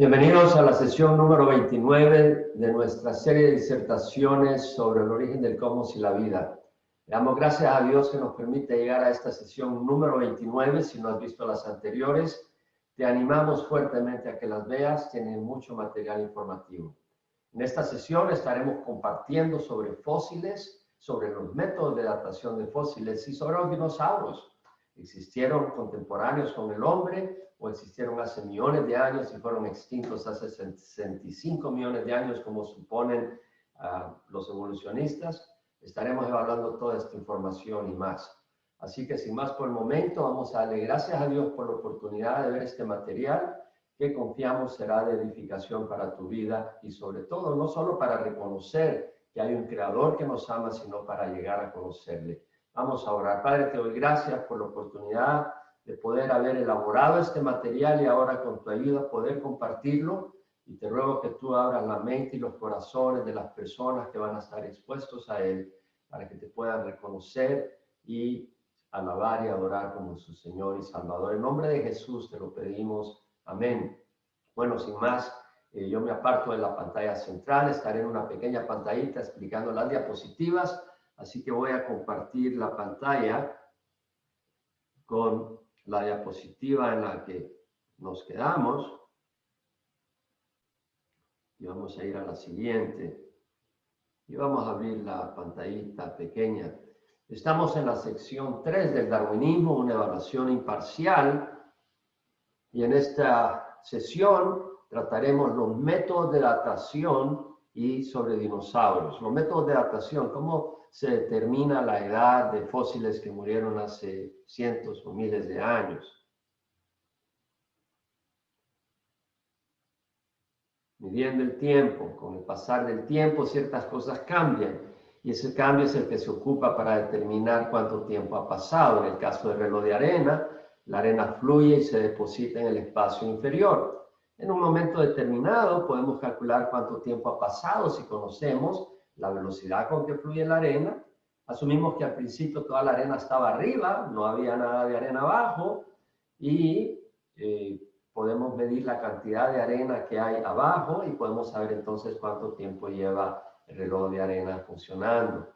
Bienvenidos a la sesión número 29 de nuestra serie de disertaciones sobre el origen del cosmos y la vida. Le damos gracias a Dios que nos permite llegar a esta sesión número 29. Si no has visto las anteriores, te animamos fuertemente a que las veas, tienen mucho material informativo. En esta sesión estaremos compartiendo sobre fósiles, sobre los métodos de datación de fósiles y sobre los dinosaurios. ¿Existieron contemporáneos con el hombre o existieron hace millones de años y fueron extintos hace 65 millones de años, como suponen los evolucionistas? Estaremos evaluando toda esta información y más. Así que sin más por el momento, vamos a darle gracias a Dios por la oportunidad de ver este material que confiamos será de edificación para tu vida y sobre todo no solo para reconocer que hay un creador que nos ama, sino para llegar a conocerle. Vamos a orar. Padre, te doy gracias por la oportunidad de poder haber elaborado este material y ahora con tu ayuda poder compartirlo. Y te ruego que tú abras la mente y los corazones de las personas que van a estar expuestos a él para que te puedan reconocer y alabar y adorar como su Señor y Salvador. En nombre de Jesús te lo pedimos. Amén. Bueno, sin más, yo me aparto de la pantalla central. Estaré en una pequeña pantallita explicando las diapositivas. Así que voy a compartir la pantalla con la diapositiva en la que nos quedamos. Y vamos a ir a la siguiente. Y vamos a abrir la pantallita pequeña. Estamos en la sección 3 del darwinismo, una evaluación imparcial. Y en esta sesión trataremos los métodos de datación y sobre dinosaurios. Los métodos de datación, cómo se determina la edad de fósiles que murieron hace cientos o miles de años. Midiendo el tiempo, con el pasar del tiempo ciertas cosas cambian y ese cambio es el que se ocupa para determinar cuánto tiempo ha pasado. En el caso del reloj de arena, la arena fluye y se deposita en el espacio inferior. En un momento determinado podemos calcular cuánto tiempo ha pasado si conocemos la velocidad con que fluye la arena. Asumimos que al principio toda la arena estaba arriba, no había nada de arena abajo y podemos medir la cantidad de arena que hay abajo y podemos saber entonces cuánto tiempo lleva el reloj de arena funcionando.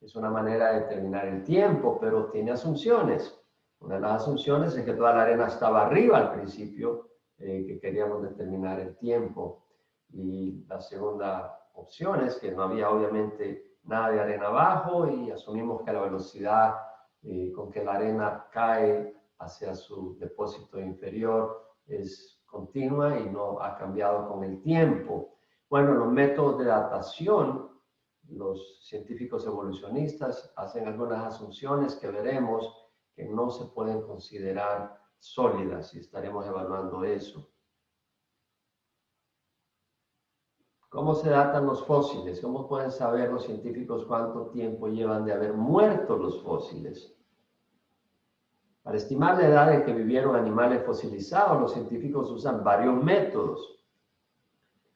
Es una manera de determinar el tiempo, pero tiene asunciones. Una de las asunciones es que toda la arena estaba arriba al principio, que queríamos determinar el tiempo. Y la segunda opción es que no había obviamente nada de arena abajo y asumimos que la velocidad con que la arena cae hacia su depósito inferior es continua y no ha cambiado con el tiempo. Bueno, los métodos de datación, los científicos evolucionistas hacen algunas asunciones que veremos que no se pueden considerar sólidas y estaremos evaluando eso. ¿Cómo se datan los fósiles? ¿Cómo pueden saber los científicos cuánto tiempo llevan de haber muerto los fósiles? Para estimar la edad en que vivieron animales fosilizados, los científicos usan varios métodos.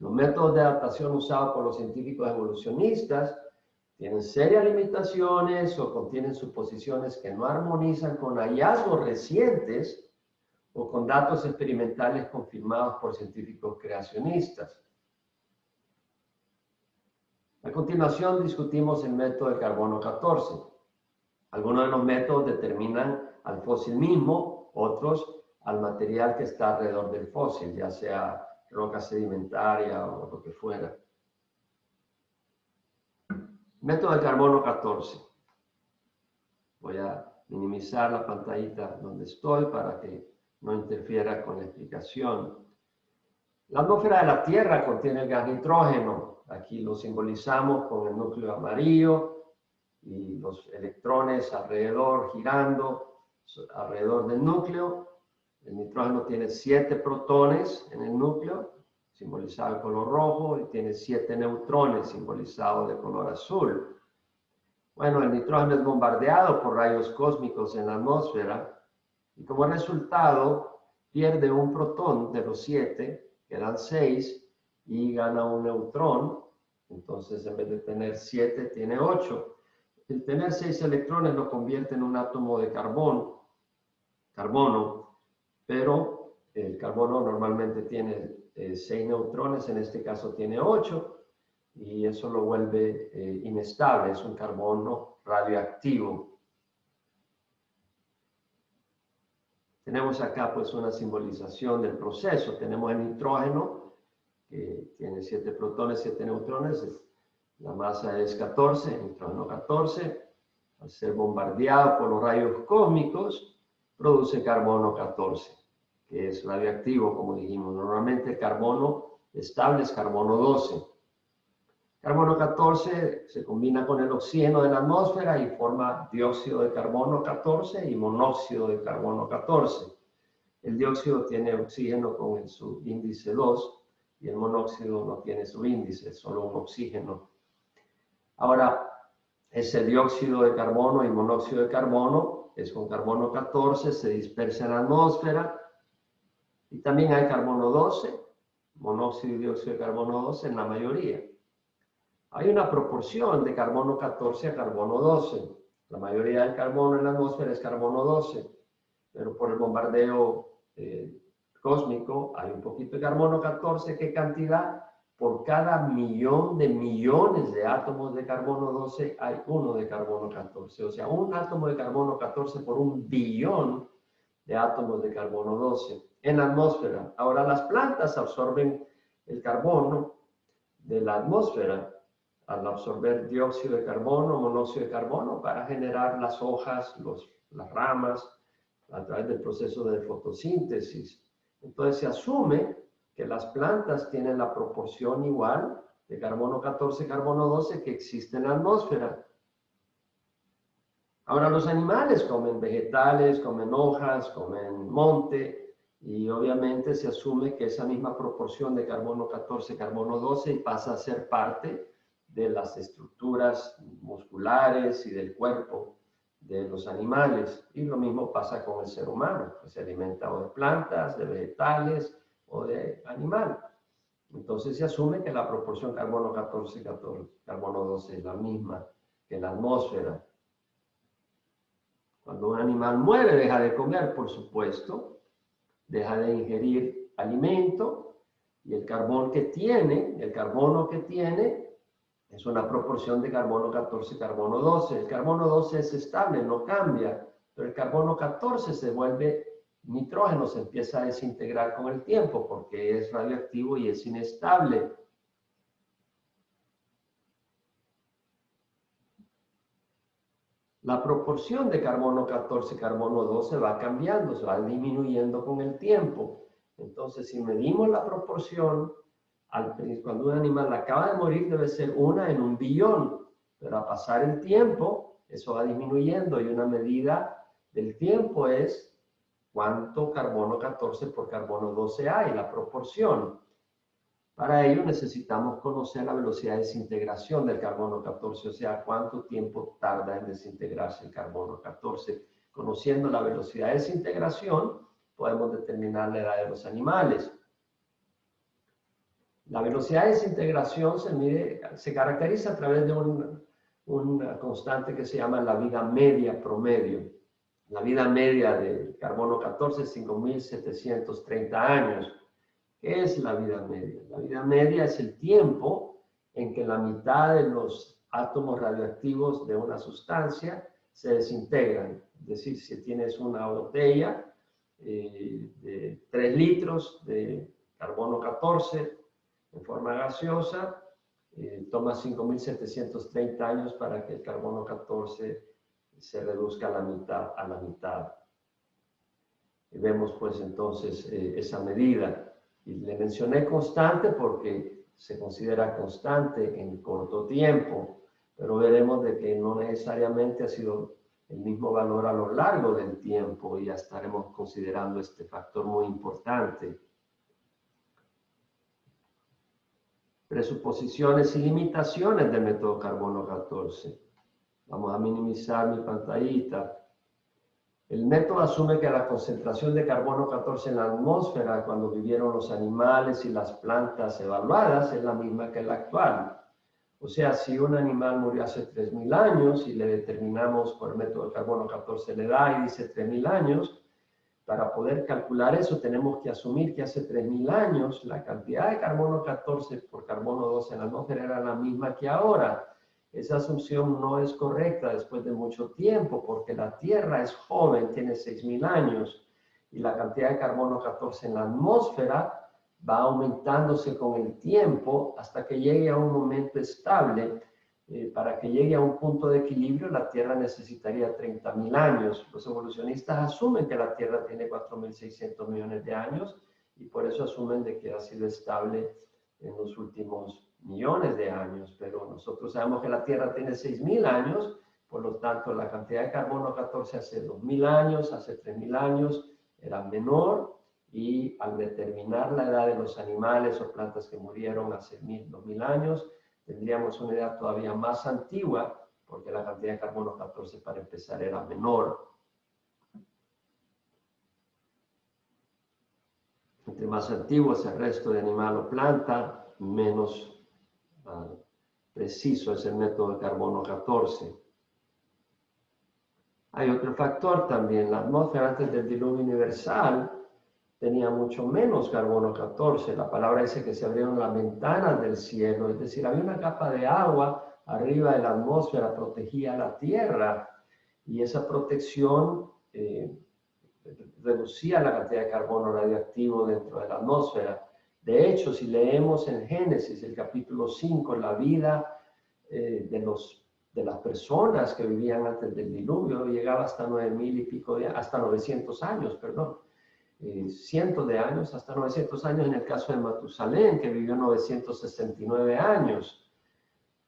Los métodos de datación usados por los científicos evolucionistas tienen serias limitaciones o contienen suposiciones que no armonizan con hallazgos recientes o con datos experimentales confirmados por científicos creacionistas. A continuación discutimos el método de carbono 14. Algunos de los métodos determinan al fósil mismo, otros al material que está alrededor del fósil, ya sea roca sedimentaria o lo que fuera. Método de carbono 14. Voy a minimizar la pantallita donde estoy para que no interfiera con la explicación. La atmósfera de la Tierra contiene el gas nitrógeno. Aquí lo simbolizamos con el núcleo amarillo y los electrones alrededor, girando alrededor del núcleo. El nitrógeno tiene 7 protones en el núcleo, simbolizado de color rojo, y tiene 7 neutrones, simbolizados de color azul. Bueno, el nitrógeno es bombardeado por rayos cósmicos en la atmósfera, y como resultado pierde un protón de los 7, quedan 6, y gana un neutrón. Entonces, en vez de tener 7, tiene 8. El tener 6 electrones lo convierte en un átomo de carbono, pero El carbono normalmente tiene 6 neutrones, en este caso tiene 8, y eso lo vuelve inestable, es un carbono radioactivo. Tenemos acá pues una simbolización del proceso. Tenemos el nitrógeno, que tiene 7 protones, 7 neutrones, la masa es 14, nitrógeno 14, al ser bombardeado por los rayos cósmicos, produce carbono 14, que es radioactivo, como dijimos. Normalmente el carbono estable es carbono 12. Carbono 14 se combina con el oxígeno de la atmósfera y forma dióxido de carbono 14 y monóxido de carbono 14. El dióxido tiene oxígeno con su índice 2 y el monóxido no tiene su índice, es solo un oxígeno. Ahora, ese dióxido de carbono y monóxido de carbono es con carbono 14, se dispersa en la atmósfera. Y también hay carbono 12, monóxido y dióxido de carbono 12 en la mayoría. Hay una proporción de carbono 14 a carbono 12. La mayoría del carbono en la atmósfera es carbono 12, pero por el bombardeo cósmico hay un poquito de carbono 14. ¿Qué cantidad? Por cada millón de millones de átomos de carbono 12 hay uno de carbono 14. O sea, un átomo de carbono 14 por un billón de átomos de carbono 12 en la atmósfera. Ahora, las plantas absorben el carbono de la atmósfera al absorber dióxido de carbono, monóxido de carbono, para generar las hojas, las ramas, a través del proceso de fotosíntesis. Entonces se asume que las plantas tienen la proporción igual de carbono 14, carbono 12 que existe en la atmósfera. Ahora, los animales comen vegetales, comen hojas, comen monte, y obviamente se asume que esa misma proporción de carbono 14, carbono 12 pasa a ser parte de las estructuras musculares y del cuerpo de los animales. Y lo mismo pasa con el ser humano, que se alimenta o de plantas, de vegetales o de animal. Entonces se asume que la proporción carbono 14, carbono 12 es la misma que la atmósfera. Cuando un animal muere, deja de comer, por supuesto, deja de ingerir alimento, y el carbono que tiene es una proporción de carbono 14, carbono 12. El carbono 12 es estable, no cambia, pero el carbono 14 se vuelve nitrógeno, se empieza a desintegrar con el tiempo porque es radioactivo y es inestable. La proporción de carbono 14 y carbono 12 va cambiando, se va disminuyendo con el tiempo. Entonces, si medimos la proporción, cuando un animal acaba de morir debe ser 1 en 1 billón, pero a pasar el tiempo, eso va disminuyendo, y una medida del tiempo es cuánto carbono 14 por carbono 12 hay, la proporción. Para ello necesitamos conocer la velocidad de desintegración del carbono 14, o sea, cuánto tiempo tarda en desintegrarse el carbono 14. Conociendo la velocidad de desintegración, podemos determinar la edad de los animales. La velocidad de desintegración se caracteriza a través de una constante que se llama la vida media promedio. La vida media del carbono 14 es 5.730 años. ¿Qué es la vida media? La vida media es el tiempo en que la mitad de los átomos radioactivos de una sustancia se desintegran. Es decir, si tienes una botella de 3 litros de carbono 14 en forma gaseosa, toma 5.730 años para que el carbono 14 se reduzca a la mitad. Y vemos pues entonces esa medida. Y le mencioné constante porque se considera constante en corto tiempo, pero veremos de que no necesariamente ha sido el mismo valor a lo largo del tiempo, y ya estaremos considerando este factor muy importante. Presuposiciones y limitaciones del método carbono 14. Vamos a minimizar mi pantallita. El método asume que la concentración de carbono 14 en la atmósfera cuando vivieron los animales y las plantas evaluadas es la misma que la actual. O sea, si un animal murió hace 3.000 años y le determinamos por el método de carbono 14 la edad y dice 3.000 años, para poder calcular eso tenemos que asumir que hace 3.000 años la cantidad de carbono 14 por carbono 12 en la atmósfera era la misma que ahora. Esa asunción no es correcta después de mucho tiempo, porque la Tierra es joven, tiene 6.000 años, y la cantidad de carbono 14 en la atmósfera va aumentándose con el tiempo hasta que llegue a un momento estable. Para que llegue a un punto de equilibrio, la Tierra necesitaría 30.000 años. Los evolucionistas asumen que la Tierra tiene 4.600 millones de años y por eso asumen de que ha sido estable en los últimos millones de años, pero nosotros sabemos que la Tierra tiene 6.000 años, por lo tanto la cantidad de carbono 14 hace 2.000 años, hace 3.000 años era menor, y al determinar la edad de los animales o plantas que murieron hace 1.000, 2.000 años, tendríamos una edad todavía más antigua, porque la cantidad de carbono 14 para empezar era menor. Entre más antiguo es el resto de animal o planta, menos preciso es el método de carbono 14. Hay otro factor también. La atmósfera antes del diluvio universal tenía mucho menos carbono 14. La palabra dice que se abrieron las ventanas del cielo, es decir, había una capa de agua arriba de la atmósfera, protegía la Tierra, y esa protección reducía la cantidad de carbono radioactivo dentro de la atmósfera. De hecho, si leemos en Génesis, el capítulo 5, la vida de las personas que vivían antes del diluvio llegaba hasta 9.000 y pico, hasta 900 años, perdón. Cientos de años, hasta 900 años en el caso de Matusalén, que vivió 969 años.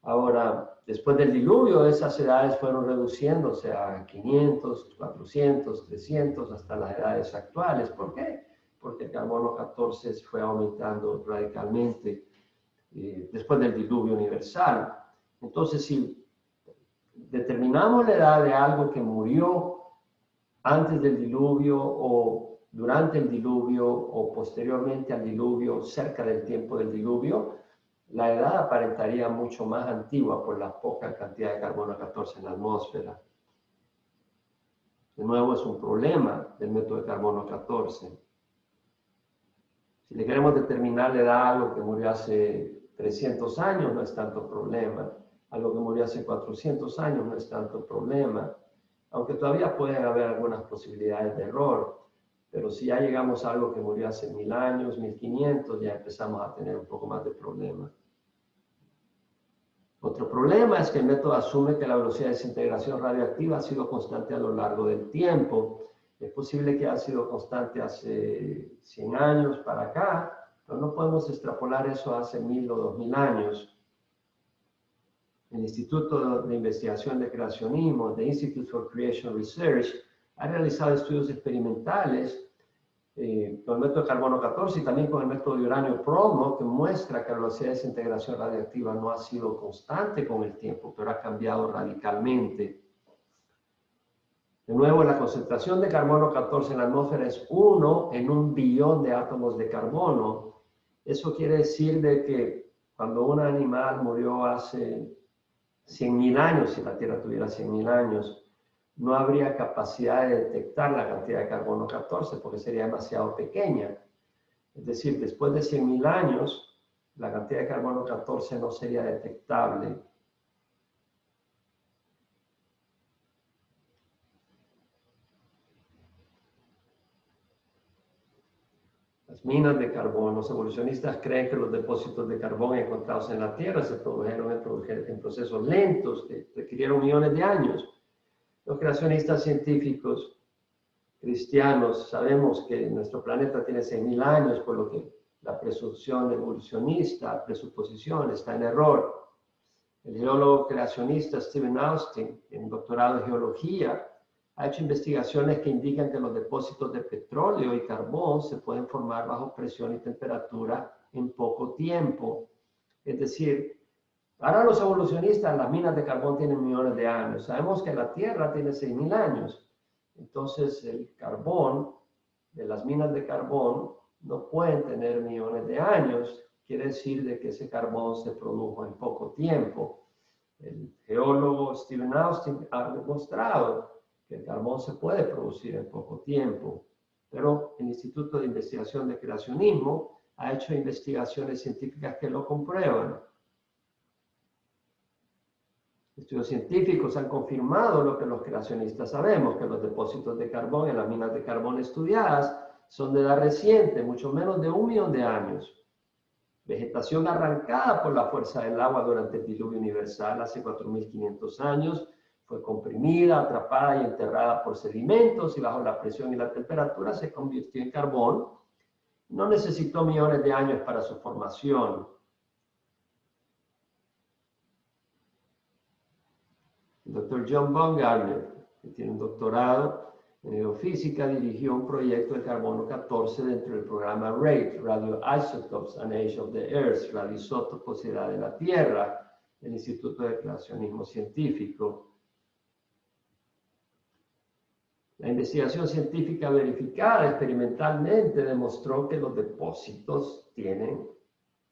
Ahora, después del diluvio, esas edades fueron reduciéndose a 500, 400, 300, hasta las edades actuales. ¿Por qué? Porque el carbono 14 fue aumentando radicalmente después del diluvio universal. Entonces, si determinamos la edad de algo que murió antes del diluvio o durante el diluvio o posteriormente al diluvio, cerca del tiempo del diluvio, la edad aparentaría mucho más antigua por la poca cantidad de carbono 14 en la atmósfera. De nuevo, es un problema del método de carbono 14. Si le queremos determinar la edad a algo que murió hace 300 años, no es tanto problema. Algo que murió hace 400 años no es tanto problema. Aunque todavía pueden haber algunas posibilidades de error. Pero si ya llegamos a algo que murió hace 1.000 años, 1.500, ya empezamos a tener un poco más de problemas. Otro problema es que el método asume que la velocidad de desintegración radioactiva ha sido constante a lo largo del tiempo. Es posible que haya sido constante hace 100 años para acá, pero no podemos extrapolar eso hace 1.000 o 2.000 años. El Instituto de Investigación de Creacionismo, the Institute for Creation Research, ha realizado estudios experimentales con el método de carbono 14 y también con el método de uranio bromo, que muestra que la velocidad de desintegración radiactiva no ha sido constante con el tiempo, pero ha cambiado radicalmente. De nuevo, la concentración de carbono 14 en la atmósfera es 1 en 1 billón de átomos de carbono. Eso quiere decir de que cuando un animal murió hace 100.000 años, si la Tierra tuviera 100.000 años, no habría capacidad de detectar la cantidad de carbono 14 porque sería demasiado pequeña. Es decir, después de 100.000 años, la cantidad de carbono 14 no sería detectable. Las minas de carbón. Los evolucionistas creen que los depósitos de carbón encontrados en la Tierra se produjeron en procesos lentos que requirieron millones de años. Los creacionistas científicos cristianos sabemos que nuestro planeta tiene 6.000 años, por lo que la presunción evolucionista, presuposición, está en error. El geólogo creacionista Stephen Austin, en doctorado en geología, ha hecho investigaciones que indican que los depósitos de petróleo y carbón se pueden formar bajo presión y temperatura en poco tiempo. Es decir, para los evolucionistas, las minas de carbón tienen millones de años. Sabemos que la Tierra tiene 6.000 años. Entonces, el carbón de las minas de carbón no pueden tener millones de años. Quiere decir de que ese carbón se produjo en poco tiempo. El geólogo Stephen Austin ha demostrado que el carbón se puede producir en poco tiempo. pero el Instituto de Investigación de Creacionismo ha hecho investigaciones científicas que lo comprueban. Estudios científicos han confirmado lo que los creacionistas sabemos, que los depósitos de carbón en las minas de carbón estudiadas son de edad reciente, mucho menos de 1 millón de años. Vegetación arrancada por la fuerza del agua durante el diluvio universal hace 4.500 años, fue comprimida, atrapada y enterrada por sedimentos y bajo la presión y la temperatura se convirtió en carbón. No necesitó millones de años para su formación. El doctor John Baumgartner, que tiene un doctorado en geofísica, dirigió un proyecto de carbono 14 dentro del programa RATE, Radioisotopes and Age of the Earth, Radioisótopos y Edad de la Tierra, del Instituto de Creacionismo Científico. La investigación científica verificada experimentalmente demostró que los depósitos tienen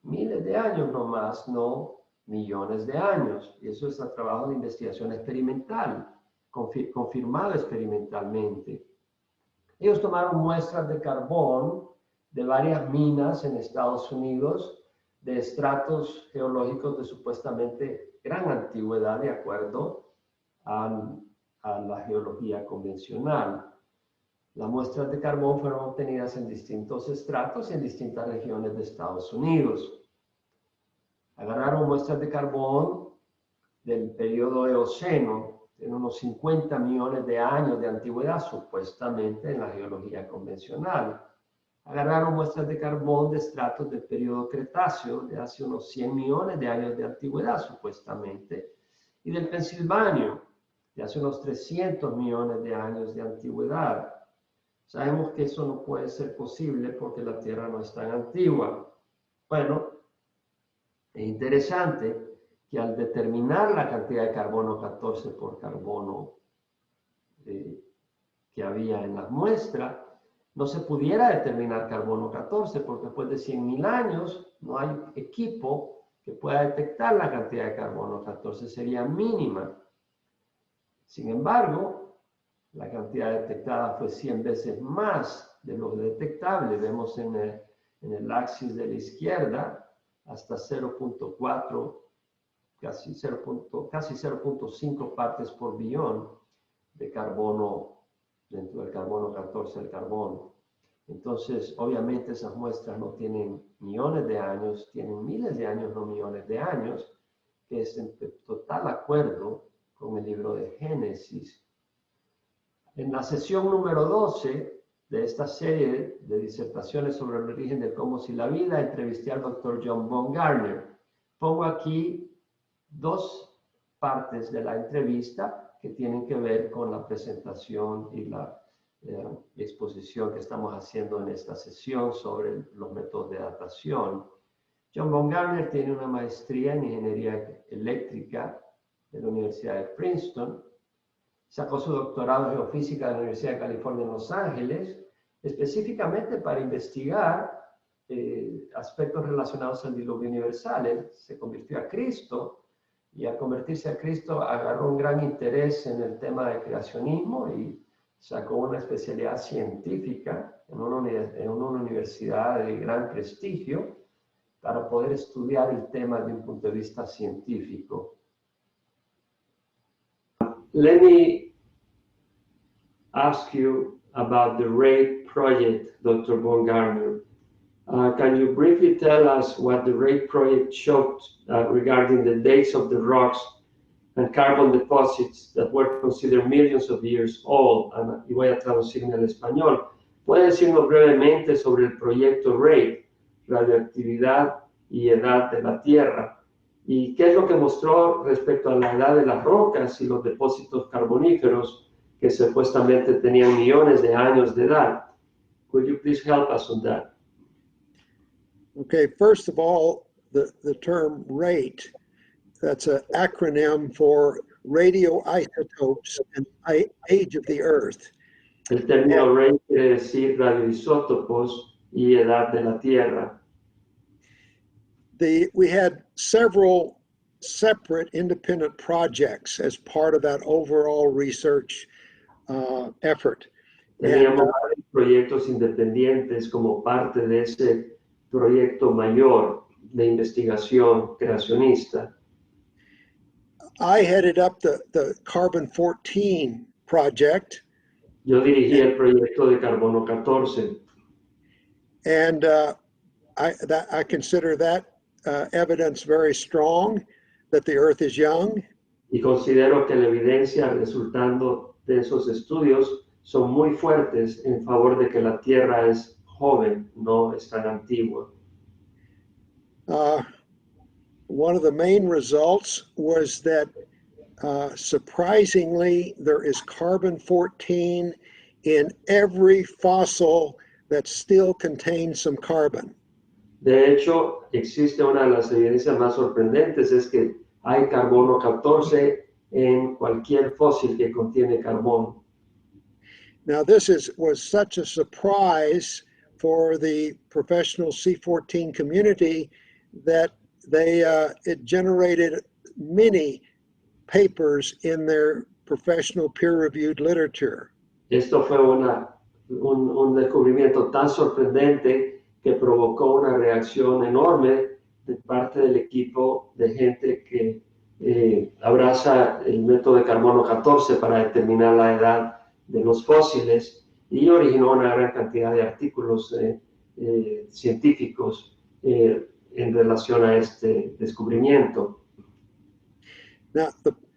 miles de años nomás, no millones de años. Y eso es a trabajo de investigación experimental, confirmado experimentalmente. Ellos tomaron muestras de carbón de varias minas en Estados Unidos, de estratos geológicos de supuestamente gran antigüedad, de acuerdo a la geología convencional. Las muestras de carbón fueron obtenidas en distintos estratos y en distintas regiones de Estados Unidos. Agarraron muestras de carbón del periodo Eoceno, en unos 50 millones de años de antigüedad, supuestamente en la geología convencional. Agarraron muestras de carbón de estratos del periodo Cretáceo, de hace unos 100 millones de años de antigüedad, supuestamente, y del Pensilvanio, de hace unos 300 millones de años de antigüedad. Sabemos que eso no puede ser posible porque la Tierra no es tan antigua. Bueno, es interesante que al determinar la cantidad de carbono 14 por carbono que había en la muestra, no se pudiera determinar carbono 14 porque después de 100.000 años no hay equipo que pueda detectar la cantidad de carbono 14, sería mínima. Sin embargo, la cantidad detectada fue 100 veces más de lo detectable. Vemos en el axis de la izquierda hasta 0.4, casi 0.5 partes por billón de carbono dentro del carbono 14 del carbono. Entonces, obviamente esas muestras no tienen millones de años, tienen miles de años, no millones de años, que es en total acuerdo con el libro de Génesis. En la sesión número 12 de esta serie de disertaciones sobre el origen del cosmos y la vida, entrevisté al doctor John Baumgartner. Pongo aquí 2 partes de la entrevista que tienen que ver con la presentación y la exposición que estamos haciendo en esta sesión sobre los métodos de datación. John Baumgartner tiene una maestría en ingeniería eléctrica de la Universidad de Princeton. Sacó su doctorado en geofísica de la Universidad de California en Los Ángeles, específicamente para investigar aspectos relacionados al diluvio universal. Él se convirtió a Cristo y al convertirse a Cristo agarró un gran interés en el tema del creacionismo y sacó una especialidad científica en una universidad de gran prestigio para poder estudiar el tema de un punto de vista científico. Let me ask you about the RATE project, Dr. Baumgartner. Can you briefly tell us what the RATE project showed regarding the dates of the rocks and carbon deposits that were considered millions of years old? Y voy a traducirme al español. ¿Puede decirnos brevemente sobre el proyecto RATE, radioactividad y edad de la Tierra? ¿Y qué es lo que mostró respecto a la edad de las rocas y los depósitos carboníferos que supuestamente tenían millones de años de edad? Could you please help us on that? Okay, first of all, the term RATE, that's an acronym for radioisotopes and age of the Earth. El término RATE quiere decir radioisótopos y edad de la Tierra. We had several separate independent projects as part of that overall research effort. Teníamos proyectos independientes como parte de ese proyecto mayor de investigación creacionista. I headed up the Carbon 14 project, Yo dirigí el proyecto de Carbono 14 and I consider that evidence very strong that the Earth is young. y considero que la evidencia resultando de esos estudios son muy fuertes en favor de que la Tierra es joven, no es tan antigua. One of the main results was that surprisingly, there is carbon 14 in every fossil that still contains some carbon. De hecho, existe una de las evidencias más sorprendentes, es que hay carbono 14 en cualquier fósil que contiene carbón. Now, was such a surprise for the professional C14 community that it generated many papers in their professional peer-reviewed literature. Esto fue un descubrimiento tan sorprendente que provocó una reacción enorme de parte del equipo de gente que abraza el método de carbono 14 para determinar la edad de los fósiles y originó una gran cantidad de artículos científicos en relación a este descubrimiento. Now,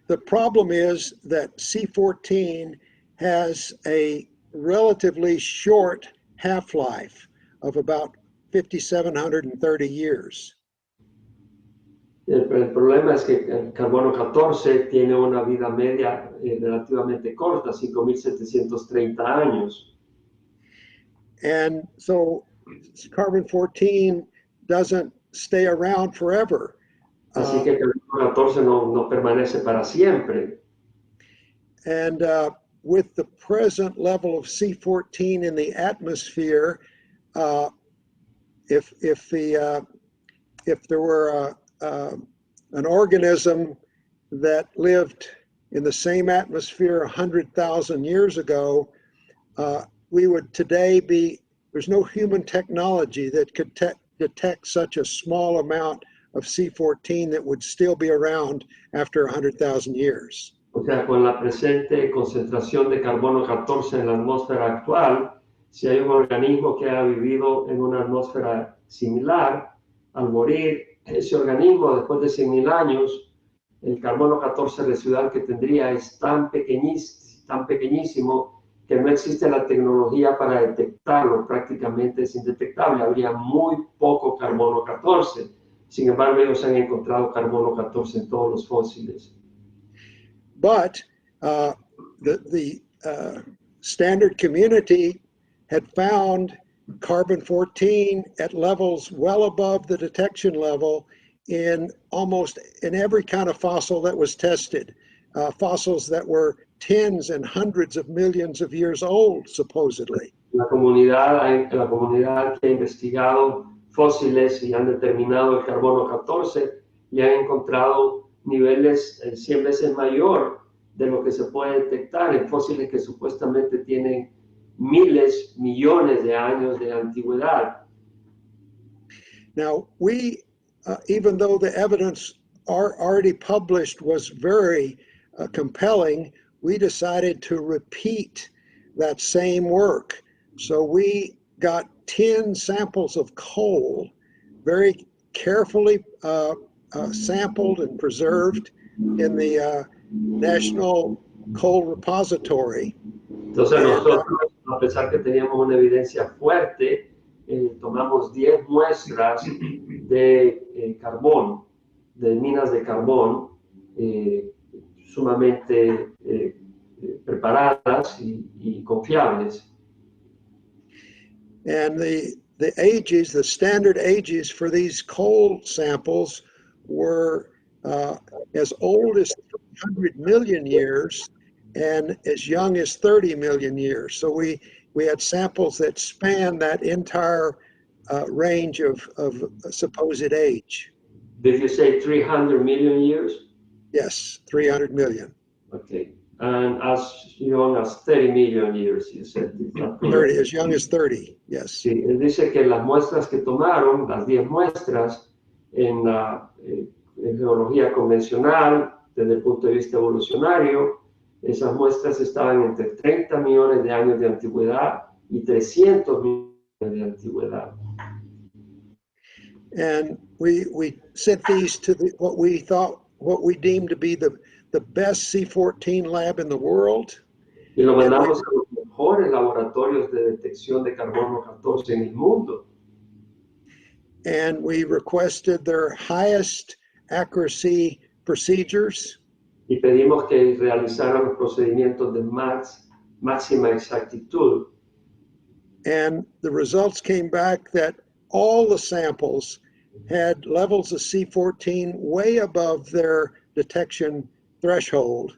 the problem is that C14 has a relatively short half-life of about 5,730 years. El problema es que el carbono 14 tiene una vida media relativamente corta, 5,730 años. And so carbon 14 doesn't stay around forever. Así que el carbono 14 no permanece para siempre. And with the present level of C14 in the atmosphere, if there were an organism that lived in the same atmosphere 100,000 years ago, we would today there's no human technology that could detect such a small amount of C14 that would still be around after 100,000 years. O sea, con la presente concentración de carbono 14 en la atmósfera actual, si hay un organismo que ha vivido en una atmósfera similar, al morir ese organismo después de 100,000 años, el carbono 14 residual que tendría es tan pequeñísimo que no existe la tecnología para detectarlo, prácticamente es indetectable, habría muy poco carbono 14. Sin embargo, ellos han encontrado carbono 14 en todos los fósiles. But the standard community had found carbon 14 at levels well above the detection level in every kind of fossil that was tested, fossils that were tens and hundreds of millions of years old, supposedly. La comunidad que ha investigado fósiles y han determinado el carbono 14 y han encontrado niveles 100 veces mayor de lo que se puede detectar en fósiles que supuestamente tienen miles, millones de años de antigüedad. Now, even though the evidence already published was very compelling, we decided to repeat that same work. So we got 10 samples of coal, very carefully sampled and preserved in the National Coal Repository. Entonces nosotros, a pesar que teníamos una evidencia fuerte, tomamos 10 muestras de carbón, de minas de carbón, sumamente preparadas y confiables. And the standard ages for these coal samples were as old as 300 million years and as young as 30 million years. So we had samples that span that entire range of supposed age. Did you say 300 million years? Yes, 300 million. Okay. and as young as 30 million years, you said. 30, as young as 30, yes. Sí, él dice que las muestras que tomaron, las 10 muestras, en la geología convencional, desde el punto de vista evolucionario, esas muestras estaban entre 30 millones de años de antigüedad y 300 millones de antigüedad. And we sent these to what we deemed to be the best C14 lab in the world. Y lo mandamos a los mejores laboratorios de detección de carbono 14 en el mundo. And we requested their highest accuracy procedures. Y pedimos que realizaran los procedimientos de máxima exactitud. And the results came back that all the samples had levels of C14 way above their detection threshold.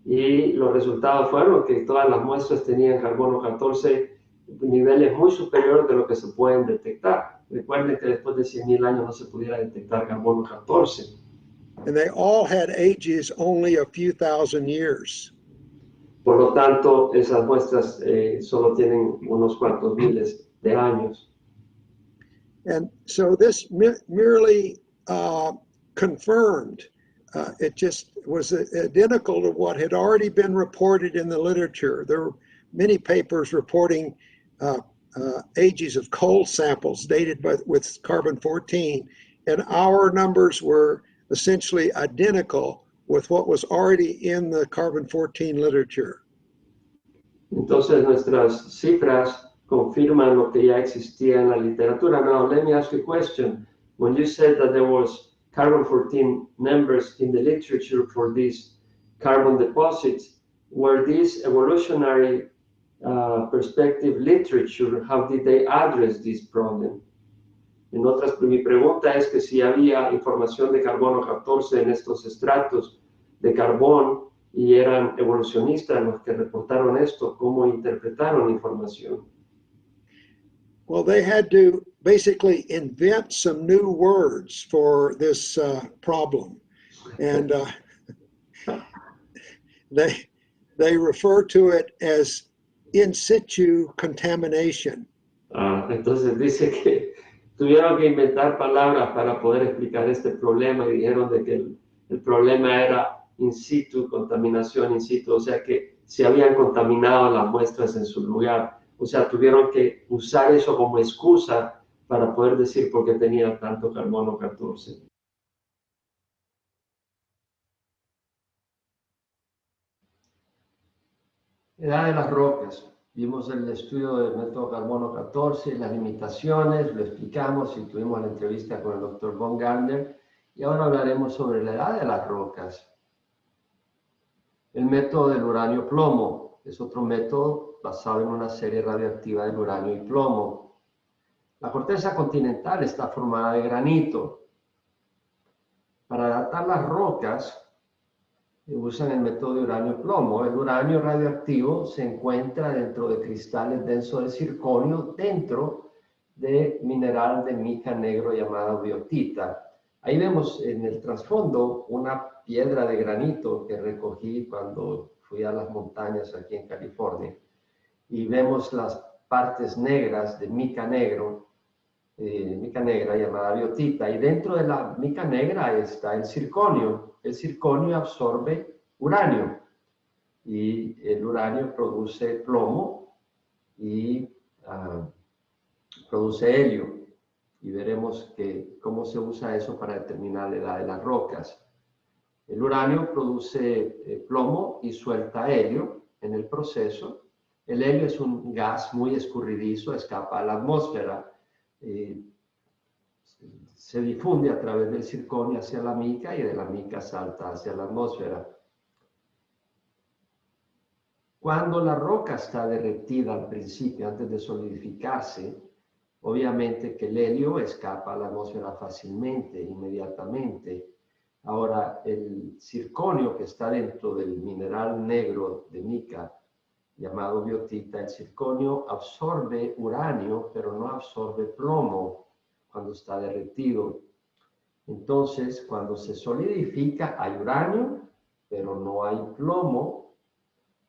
Y los resultados fueron que todas las muestras tenían carbono 14 niveles muy superiores de lo que se pueden detectar. Recuerden que después de 100.000 años no se pudiera detectar carbono 14. And they all had ages only a few thousand years. Por lo tanto, esas muestras solo tienen unos cuantos miles de años. And so this merely confirmed, it just was identical to what had already been reported in the literature. There were many papers reporting ages of cold samples dated with carbon-14, and our numbers were essentially identical with what was already in the carbon-14 literature. Entonces nuestras cifras confirman lo que ya existía en la literatura. Now, let me ask you a question. When you said that there was carbon-14 numbers in the literature for these carbon deposits, were these evolutionary perspective literature? How did they address this problem? En otras, mi pregunta es que si había información de carbono 14 en estos estratos de carbón y eran evolucionistas los que reportaron esto, ¿cómo interpretaron la información? Well, they had to basically invent some new words for this problem. And they refer to it as in situ contamination. Entonces dice que tuvieron que inventar palabras para poder explicar este problema y dijeron de que el problema era in situ, contaminación in situ, o sea que se habían contaminado las muestras en su lugar. O sea, tuvieron que usar eso como excusa para poder decir por qué tenía tanto carbono 14. Edad de las rocas. Vimos el estudio del método carbono 14 y las limitaciones, lo explicamos y tuvimos la entrevista con el Dr. Von Gardner. Y ahora hablaremos sobre la edad de las rocas. El método del uranio-plomo es otro método basado en una serie radioactiva del uranio y plomo. La corteza continental está formada de granito. Para datar las rocas, usan el método de uranio-plomo. El uranio radioactivo se encuentra dentro de cristales densos de circonio, dentro de mineral de mica negro llamada biotita. Ahí vemos en el trasfondo una piedra de granito que recogí cuando fui a las montañas aquí en California. Y vemos las partes negras de mica negra llamada biotita. Y dentro de la mica negra está el circonio. El circonio absorbe uranio. Y el uranio produce plomo y produce helio. Y veremos cómo se usa eso para determinar la edad de las rocas. El uranio produce plomo y suelta helio en el proceso. El helio es un gas muy escurridizo, escapa a la atmósfera, se difunde a través del circonio hacia la mica y de la mica salta hacia la atmósfera. Cuando la roca está derretida al principio, antes de solidificarse, obviamente que el helio escapa a la atmósfera fácilmente, inmediatamente. Ahora, el circonio que está dentro del mineral negro de mica, llamado biotita, el circonio absorbe uranio, pero no absorbe plomo cuando está derretido. Entonces, cuando se solidifica, hay uranio, pero no hay plomo,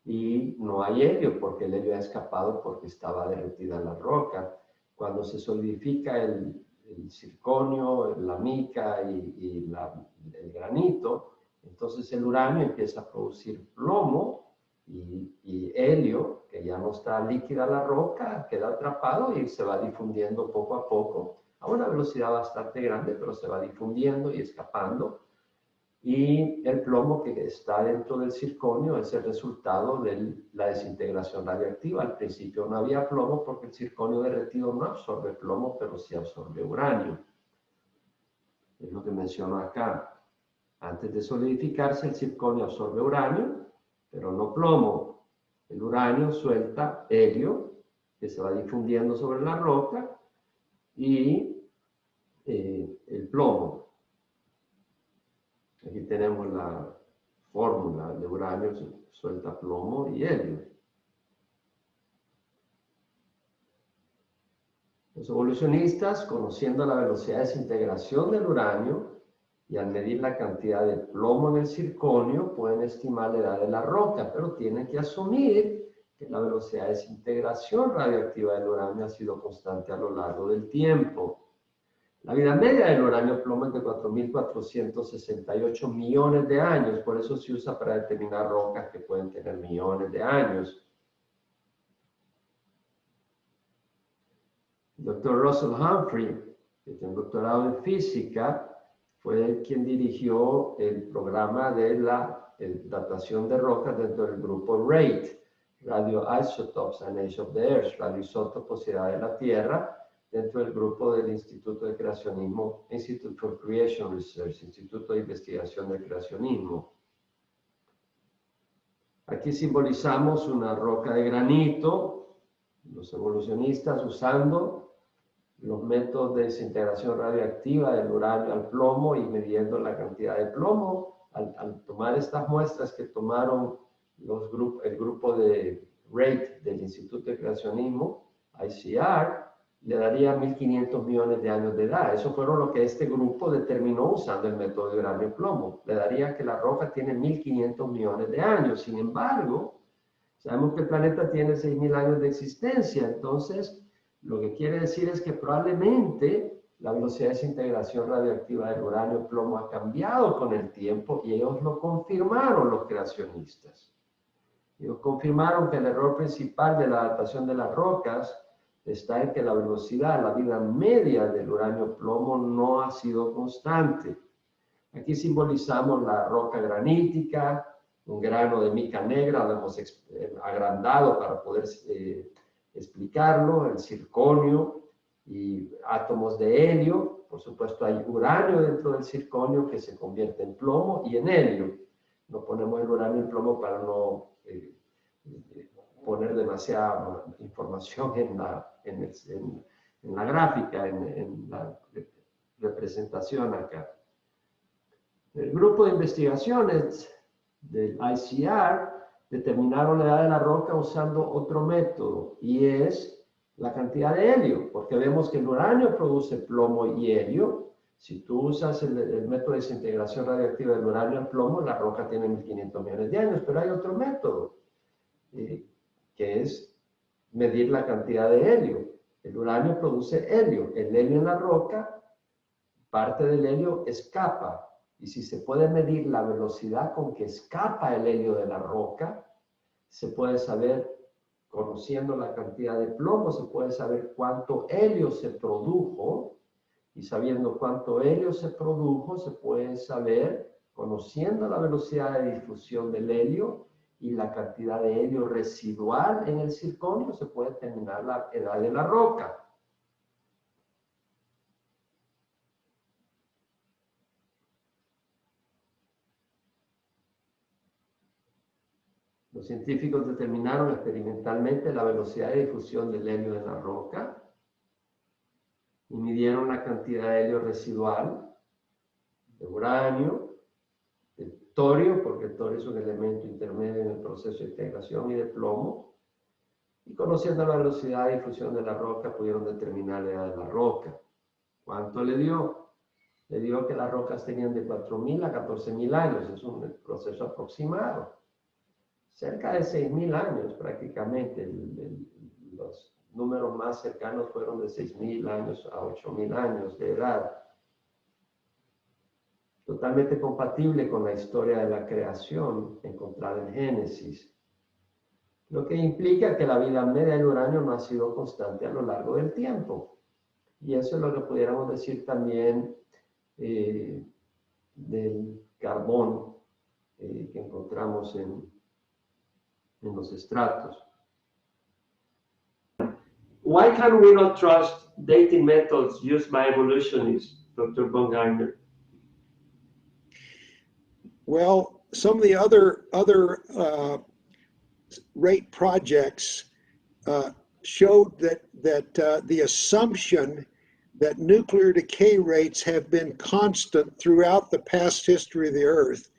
y no hay helio porque el helio ha escapado porque estaba derretida la roca. Cuando se solidifica el circonio, la mica y el granito, entonces el uranio empieza a producir plomo y helio, que ya no está líquida la roca, queda atrapado y se va difundiendo poco a poco a una velocidad bastante grande, pero se va difundiendo y escapando. Y el plomo que está dentro del circonio es el resultado de la desintegración radiactiva. Al principio no había plomo porque el circonio derretido no absorbe plomo, pero sí absorbe uranio. Es lo que menciono acá. Antes de solidificarse, el circonio absorbe uranio, pero no plomo. El uranio suelta helio, que se va difundiendo sobre la roca, y el plomo. Aquí tenemos la fórmula de uranio, suelta plomo y helio. Los evolucionistas, conociendo la velocidad de desintegración del uranio y al medir la cantidad de plomo en el circonio, pueden estimar la edad de la roca, pero tienen que asumir que la velocidad de desintegración radioactiva del uranio ha sido constante a lo largo del tiempo. La vida media del uranio-plomo es de 4.468 millones de años, por eso se usa para determinar rocas que pueden tener millones de años. El doctor Russell Humphrey, que tiene un doctorado en física, fue quien dirigió el programa de la datación de rocas dentro del grupo RATE, Radioisotopes and Age of the Earth, radioisótopos y edad de la Tierra, dentro del grupo del Instituto de Creacionismo, Institute for Creation Research, Instituto de Investigación del Creacionismo. Aquí simbolizamos una roca de granito, los evolucionistas usando los métodos de desintegración radioactiva del uranio al plomo y midiendo la cantidad de plomo. Al tomar estas muestras que tomaron el grupo de RATE del Instituto de Creacionismo, ICR, le daría 1.500 millones de años de edad. Eso fueron lo que este grupo determinó usando el método de uranio-plomo. Le daría que la roca tiene 1.500 millones de años. Sin embargo, sabemos que el planeta tiene 6.000 años de existencia. Entonces, lo que quiere decir es que probablemente la velocidad de desintegración radioactiva del uranio-plomo ha cambiado con el tiempo y ellos lo confirmaron, los creacionistas. Ellos confirmaron que el error principal de la datación de las rocas está en que la velocidad, la vida media del uranio-plomo no ha sido constante. Aquí simbolizamos la roca granítica, un grano de mica negra, lo hemos agrandado para poder explicarlo, el circonio y átomos de helio. Por supuesto hay uranio dentro del circonio que se convierte en plomo y en helio. No ponemos el uranio en plomo para no poner demasiada información en la gráfica, en la representación acá. El grupo de investigaciones del ICR determinaron la edad de la roca usando otro método y es la cantidad de helio, porque vemos que el uranio produce plomo y helio. Si tú usas el método de desintegración radioactiva del uranio al plomo, la roca tiene 1.500 millones de años, pero hay otro método que es medir la cantidad de helio. El uranio produce helio. El helio en la roca, parte del helio escapa. Y si se puede medir la velocidad con que escapa el helio de la roca, se puede saber, conociendo la cantidad de plomo, se puede saber cuánto helio se produjo. Y sabiendo cuánto helio se produjo, se puede saber, conociendo la velocidad de difusión del helio y la cantidad de helio residual en el circonio, se puede determinar la edad de la roca. Los científicos determinaron experimentalmente la velocidad de difusión del helio en la roca y midieron la cantidad de helio residual, de uranio, de torio, porque el torio es un elemento intermedio en el proceso de integración, y de plomo. Y conociendo la velocidad de difusión de la roca, pudieron determinar la edad de la roca. ¿Cuánto le dio? Le dio que las rocas tenían de 4.000 a 14.000 años. Es un proceso aproximado. cerca de 6.000 años prácticamente. Los números más cercanos fueron de 6.000 años a 8.000 años de edad. Totalmente compatible con la historia de la creación encontrada en Génesis, lo que implica que la vida media del uranio no ha sido constante a lo largo del tiempo. Y eso es lo que pudiéramos decir también del carbón que encontramos en los estratos. Why can we not trust dating methods used by evolutionists, Dr. Baumgartner? Well, some of the other rate projects showed that the assumption that nuclear decay rates have been constant throughout the past history of the Earth,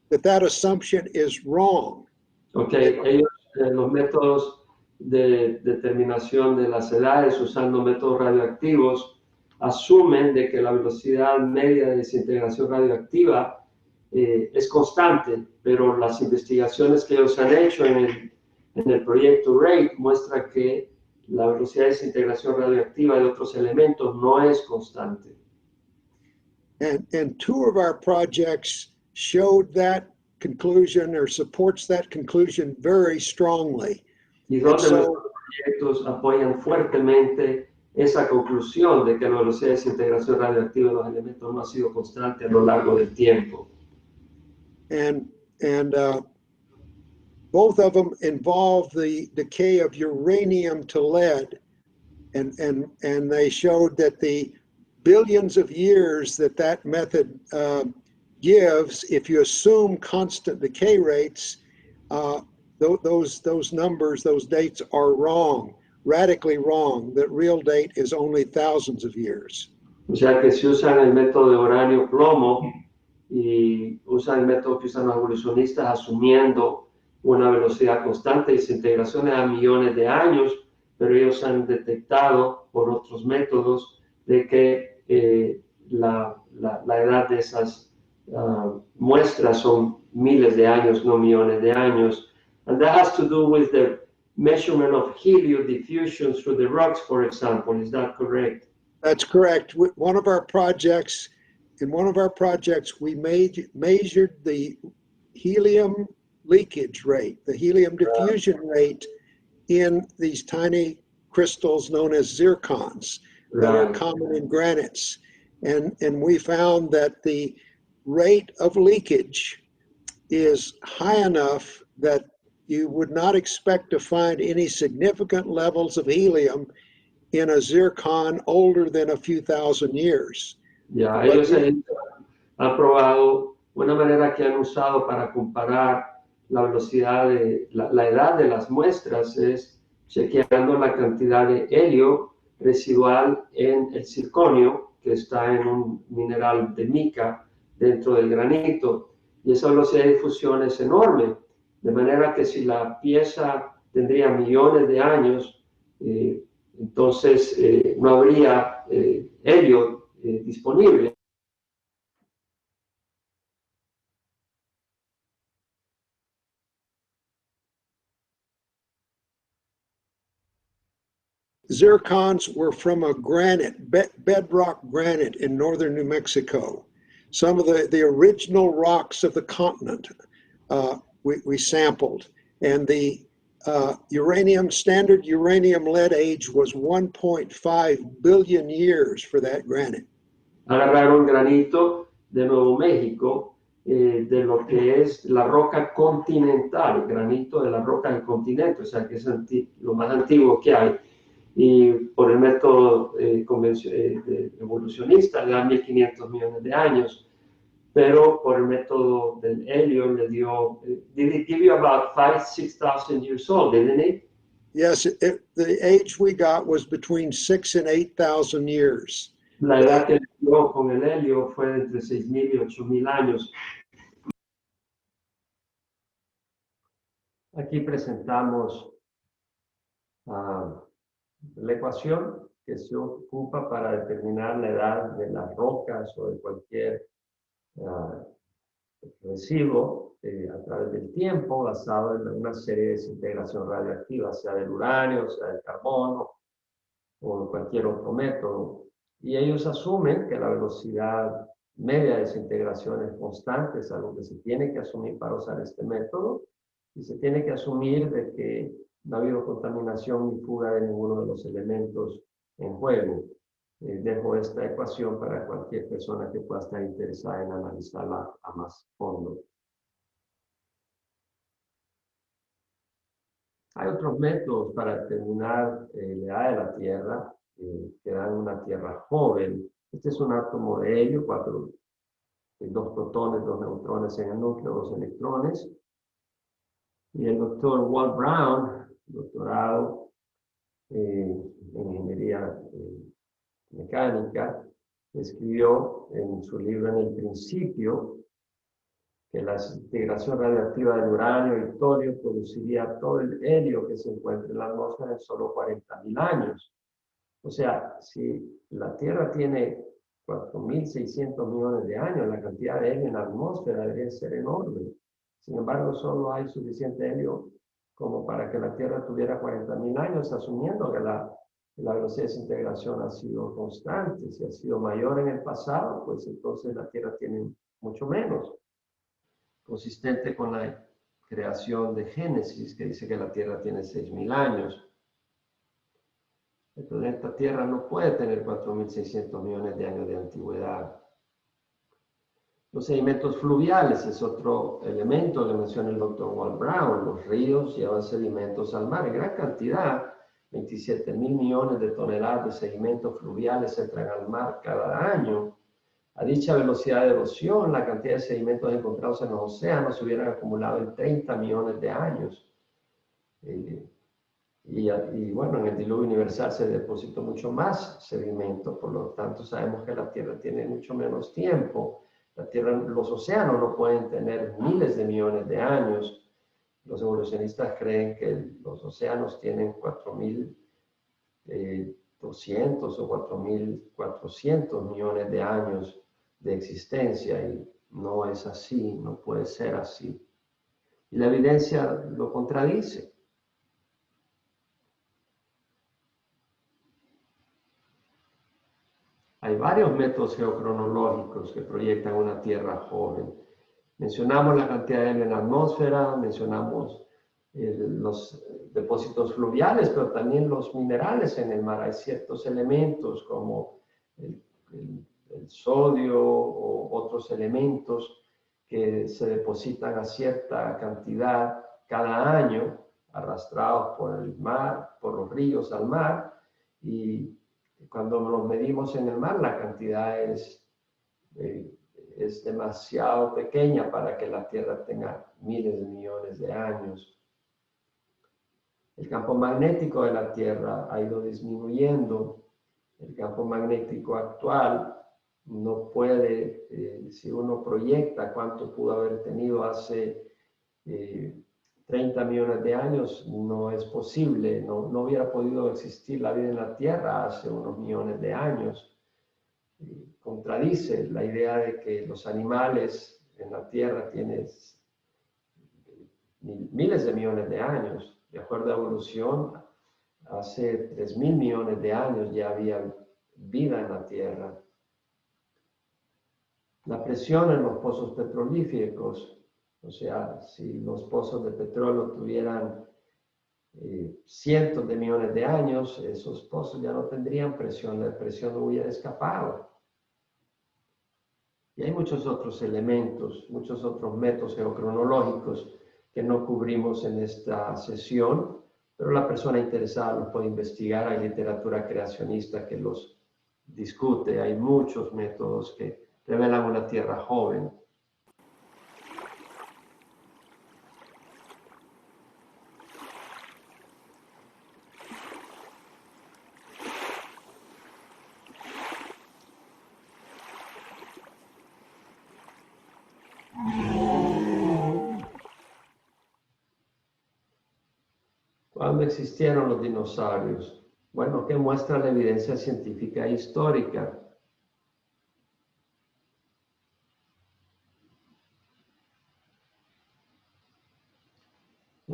that assumption is wrong. Okay, ellos, los métodos de determinación de las edades usando métodos radioactivos asumen de que la velocidad media de desintegración radioactiva es constante, pero las investigaciones que ellos han hecho en el proyecto RATE muestran que la velocidad de desintegración radioactiva de otros elementos no es constante. And two of our projects showed that conclusion or supports that conclusion very strongly. Y dos de nuestros proyectos apoyan fuertemente esa conclusión de que la velocidad de desintegración radioactiva de los elementos no ha sido constante a lo largo del tiempo. And both of them involve the decay of uranium to lead, and they showed that the billions of years that method gives, if you assume constant decay rates, those numbers, those dates are wrong, radically wrong. The real date is only thousands of years. O sea que si usan el método de uranio-plomo y usan el método que usan los evolucionistas asumiendo una velocidad constante de desintegración a millones de años, pero ellos han detectado por otros métodos de que la edad de esas muestras son miles de años, no millones de años. And that has to do with the measurement of heliodiffusion through the rocks, for example. Is that correct? That's correct. In one of our projects, we measured the helium leakage rate, the helium diffusion rate in these tiny crystals known as zircons that are common in granites. And we found that the rate of leakage is high enough that you would not expect to find any significant levels of helium in a zircon older than a few thousand years. Ya, ellos han probado una manera que han usado para comparar la velocidad de la edad de las muestras es chequeando la cantidad de helio residual en el circonio, que está en un mineral de mica dentro del granito, y esa velocidad de difusión es enorme, de manera que si la pieza tendría millones de años, entonces no habría helio disponible. Zircons were from a granite, bedrock granite in northern New Mexico. Some of the original rocks of the continent we sampled, and the standard uranium lead age was 1.5 billion years for that granite. Agarraron granito de Nuevo México, de lo que es la roca continental, granito de la roca del continente, o sea que es lo más antiguo que hay. Y por el método evolucionista le dan 1.500 millones de años, pero por el método del helio le dio, did it give you about 6,000 years old, didn't it? Yes, the age we got was between 6,000 and 8,000 years. La edad que dio con el helio fue entre 6.000 y 8.000 años. Aquí presentamos la ecuación que se ocupa para determinar la edad de las rocas o de cualquier progresivo a través del tiempo, basado en una serie de desintegración radioactiva, sea del uranio, sea del carbono o cualquier otro método. Y ellos asumen que la velocidad media de desintegración es constante, es algo que se tiene que asumir para usar este método, y se tiene que asumir de que no ha habido contaminación ni fuga de ninguno de los elementos en juego. Dejo esta ecuación para cualquier persona que pueda estar interesada en analizarla a más fondo. Hay otros métodos para determinar la edad de la Tierra que dan una Tierra joven. Este es un átomo de helio, dos protones, dos neutrones en el núcleo, dos electrones. Y el doctor Walt Brown, doctorado en ingeniería mecánica, escribió en su libro En el principio que la desintegración radioactiva del uranio y torio produciría todo el helio que se encuentra en la atmósfera en solo 40.000 años. O sea, si la Tierra tiene 4.600 millones de años, la cantidad de helio en la atmósfera debería ser enorme. Sin embargo, solo hay suficiente helio como para que la Tierra tuviera 40.000 años, asumiendo que la velocidad de desintegración ha sido constante. Si ha sido mayor en el pasado, pues entonces la Tierra tiene mucho menos. Consistente con la creación de Génesis, que dice que la Tierra tiene 6.000 años. El planeta Tierra no puede tener 4.600 millones de años de antigüedad. Los sedimentos fluviales es otro elemento que menciona el doctor Walt Brown. Los ríos llevan sedimentos al mar en gran cantidad. 27.000 millones de toneladas de sedimentos fluviales entran al mar cada año. A dicha velocidad de erosión, la cantidad de sedimentos encontrados en los océanos se hubieran acumulado en 30 millones de años. Y bueno, en el diluvio universal se depositó mucho más sedimento, por lo tanto sabemos que la Tierra tiene mucho menos tiempo. La Tierra, los océanos no pueden tener miles de millones de años. Los evolucionistas creen que los océanos tienen 4.200 o 4.400 millones de años de existencia, y no es así, no puede ser así. Y la evidencia lo contradice. Hay varios métodos geocronológicos que proyectan una Tierra joven. Mencionamos la cantidad de helio en la atmósfera, mencionamos los depósitos fluviales, pero también los minerales en el mar. Hay ciertos elementos como el sodio o otros elementos que se depositan a cierta cantidad cada año, arrastrados por el mar, por los ríos al mar, y cuando los medimos en el mar, la cantidad es demasiado pequeña para que la Tierra tenga miles de millones de años. El campo magnético de la Tierra ha ido disminuyendo. El campo magnético actual no puede, si uno proyecta cuánto pudo haber tenido hace 30 millones de años, no es posible, no hubiera podido existir la vida en la Tierra hace unos millones de años. Contradice la idea de que los animales en la Tierra tienen miles de millones de años. De acuerdo a evolución, hace 3.000 millones de años ya había vida en la Tierra. La presión en los pozos petrolíferos, o sea, si los pozos de petróleo tuvieran cientos de millones de años, esos pozos ya no tendrían presión, la presión no hubiera escapado. Y hay muchos otros elementos, muchos otros métodos geocronológicos que no cubrimos en esta sesión, pero la persona interesada los puede investigar. Hay literatura creacionista que los discute, hay muchos métodos que revelan una Tierra joven. ¿Cuándo existieron los dinosaurios? Bueno, ¿qué muestra la evidencia científica e histórica?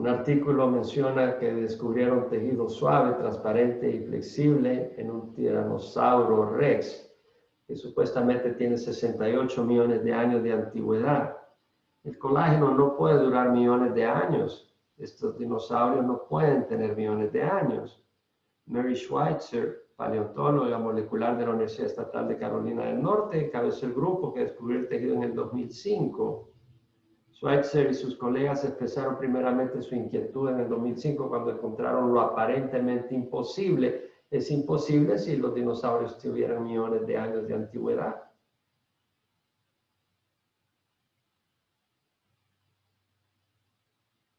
Un artículo menciona que descubrieron tejido suave, transparente y flexible en un tiranosaurio rex, que supuestamente tiene 68 millones de años de antigüedad. El colágeno no puede durar millones de años. Estos dinosaurios no pueden tener millones de años. Mary Schweitzer, paleontóloga molecular de la Universidad Estatal de Carolina del Norte, encabezó el grupo que descubrió el tejido en el 2005. Schweitzer y sus colegas expresaron primeramente su inquietud en el 2005 cuando encontraron lo aparentemente imposible. Es imposible si los dinosaurios tuvieran millones de años de antigüedad.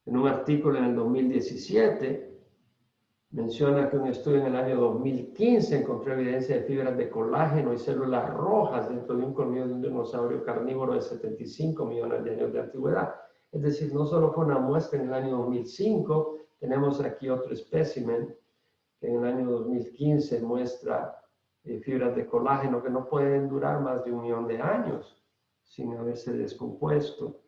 En un artículo en el 2017, menciona que un estudio en el año 2015 encontró evidencia de fibras de colágeno y células rojas dentro de un colmillo de un dinosaurio carnívoro de 75 millones de años de antigüedad. Es decir, no solo fue una muestra en el año 2005, tenemos aquí otro espécimen que en el año 2015 muestra fibras de colágeno que no pueden durar más de 1 millón de años sin haberse descompuesto.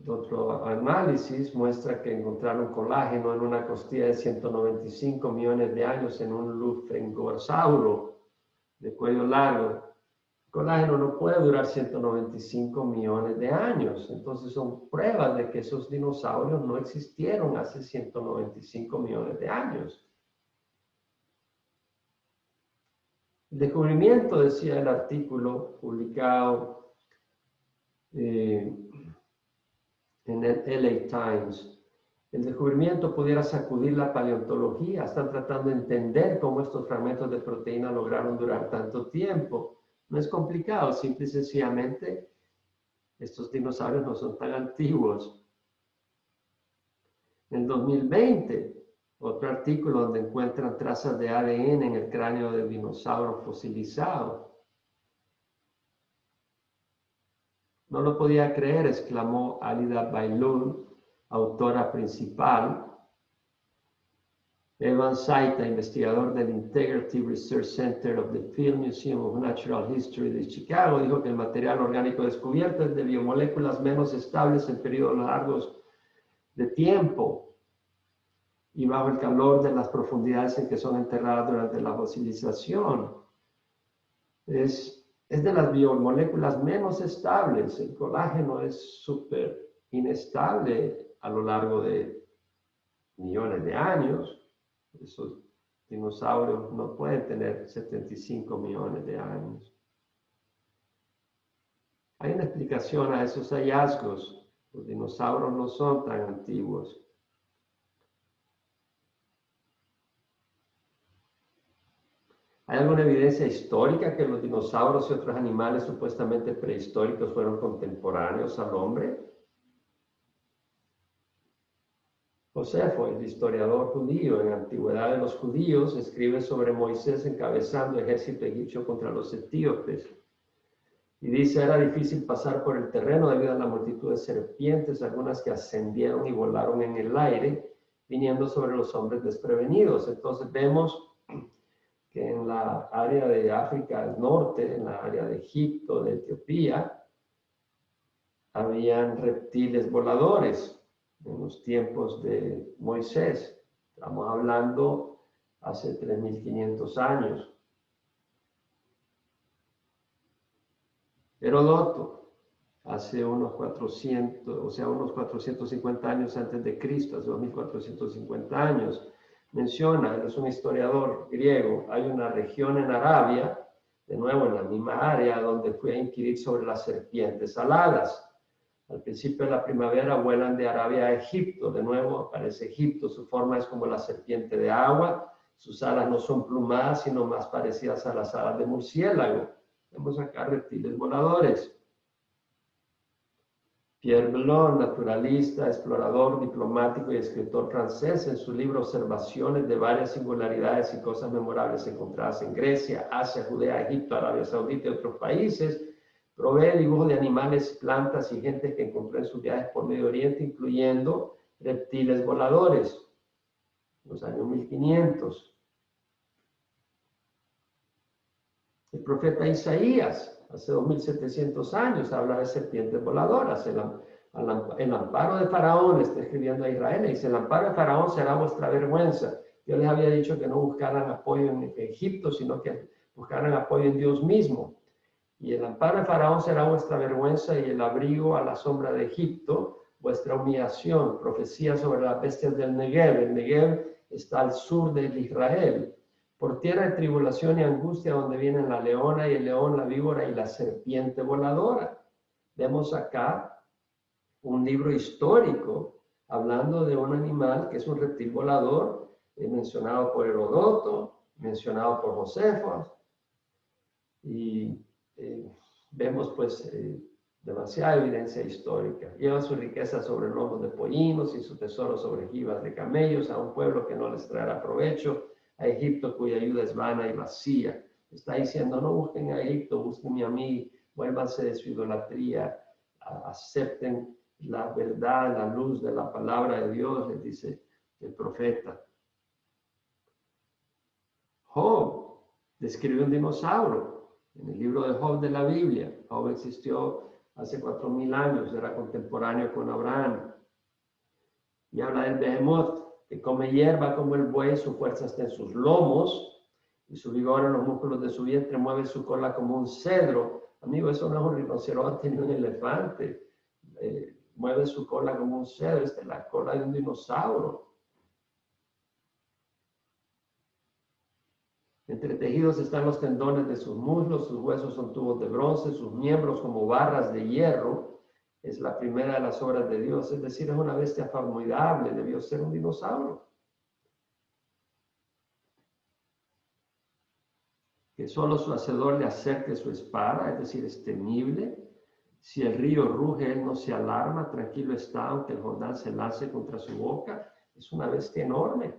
Otro análisis muestra que encontraron colágeno en una costilla de 195 millones de años en un lufengosauro de cuello largo. El colágeno no puede durar 195 millones de años. Entonces son pruebas de que esos dinosaurios no existieron hace 195 millones de años. El descubrimiento, decía el artículo publicado en el LA Times, el descubrimiento pudiera sacudir la paleontología. Están tratando de entender cómo estos fragmentos de proteína lograron durar tanto tiempo. No es complicado, simple y sencillamente estos dinosaurios no son tan antiguos. En el 2020, otro artículo donde encuentran trazas de ADN en el cráneo del dinosaurio fosilizado. No lo podía creer, exclamó Alida Bailun, autora principal. Evan Saita, investigador del Integrative Research Center of the Field Museum of Natural History de Chicago, dijo que el material orgánico descubierto es de biomoléculas menos estables en periodos largos de tiempo y bajo el calor de las profundidades en que son enterradas durante la fosilización. Es de las biomoléculas menos estables. El colágeno es súper inestable a lo largo de millones de años. Esos dinosaurios no pueden tener 75 millones de años. Hay una explicación a esos hallazgos. Los dinosaurios no son tan antiguos. ¿Hay alguna evidencia histórica que los dinosaurios y otros animales supuestamente prehistóricos fueron contemporáneos al hombre? Josefo, el historiador judío en Antigüedad de los Judíos, escribe sobre Moisés encabezando ejército egipcio contra los etíopes. Y dice, era difícil pasar por el terreno debido a la multitud de serpientes, algunas que ascendieron y volaron en el aire, viniendo sobre los hombres desprevenidos. Entonces vemos que en la área de África del Norte, en la área de Egipto, de Etiopía, habían reptiles voladores en los tiempos de Moisés. Estamos hablando hace 3.500 años. Heródoto, hace unos 450 años antes de Cristo, hace 2.450 años, menciona, él es un historiador griego, hay una región en Arabia, de nuevo en la misma área, donde fue a inquirir sobre las serpientes aladas. Al principio de la primavera vuelan de Arabia a Egipto, de nuevo aparece Egipto, su forma es como la serpiente de agua, sus alas no son plumadas, sino más parecidas a las alas de murciélago. Vemos acá reptiles voladores. Pierre Bellon, naturalista, explorador, diplomático y escritor francés, en su libro Observaciones de varias singularidades y cosas memorables encontradas en Grecia, Asia, Judea, Egipto, Arabia Saudita y otros países, provee dibujos de animales, plantas y gente que encontró en sus viajes por Medio Oriente, incluyendo reptiles voladores, en los años 1500. El profeta Isaías, hace 2700 años, habla de serpientes voladoras. El amparo de Faraón, está escribiendo a Israel, y dice: el amparo de Faraón será vuestra vergüenza. Yo les había dicho que no buscaran apoyo en Egipto, sino que buscaran apoyo en Dios mismo. Y el amparo de Faraón será vuestra vergüenza, y el abrigo a la sombra de Egipto, vuestra humillación. Profecía sobre las bestias del Negev. El Negev está al sur de Israel. Por tierra de tribulación y angustia, donde vienen la leona y el león, la víbora y la serpiente voladora. Vemos acá un libro histórico hablando de un animal que es un reptil volador, mencionado por Herodoto, mencionado por Josefo, y vemos pues demasiada evidencia histórica. Lleva su riqueza sobre lomos de pollinos y su tesoro sobre jibas de camellos, a un pueblo que no les traerá provecho, a Egipto cuya ayuda es vana y vacía. Está diciendo: no busquen a Egipto, búsquenme a mí, vuélvanse de su idolatría, acepten la verdad, la luz de la palabra de Dios, les dice el profeta. Job describe un dinosaurio en el libro de Job de la Biblia. Job existió hace 4000 años, era contemporáneo con Abraham. Y habla del Behemoth, que come hierba como el buey, su fuerza está en sus lomos, y su vigor en los músculos de su vientre, mueve su cola como un cedro. Amigo, eso no es un rinoceronte ni un elefante. Mueve su cola como un cedro. Esta es la cola de un dinosaurio. Entretejidos están los tendones de sus muslos, sus huesos son tubos de bronce, sus miembros como barras de hierro. Es la primera de las obras de Dios, es decir, es una bestia formidable, debió ser un dinosaurio. Que solo su hacedor le acerque su espada, es decir, es temible. Si el río ruge, él no se alarma, tranquilo está, aunque el Jordán se lance contra su boca. Es una bestia enorme.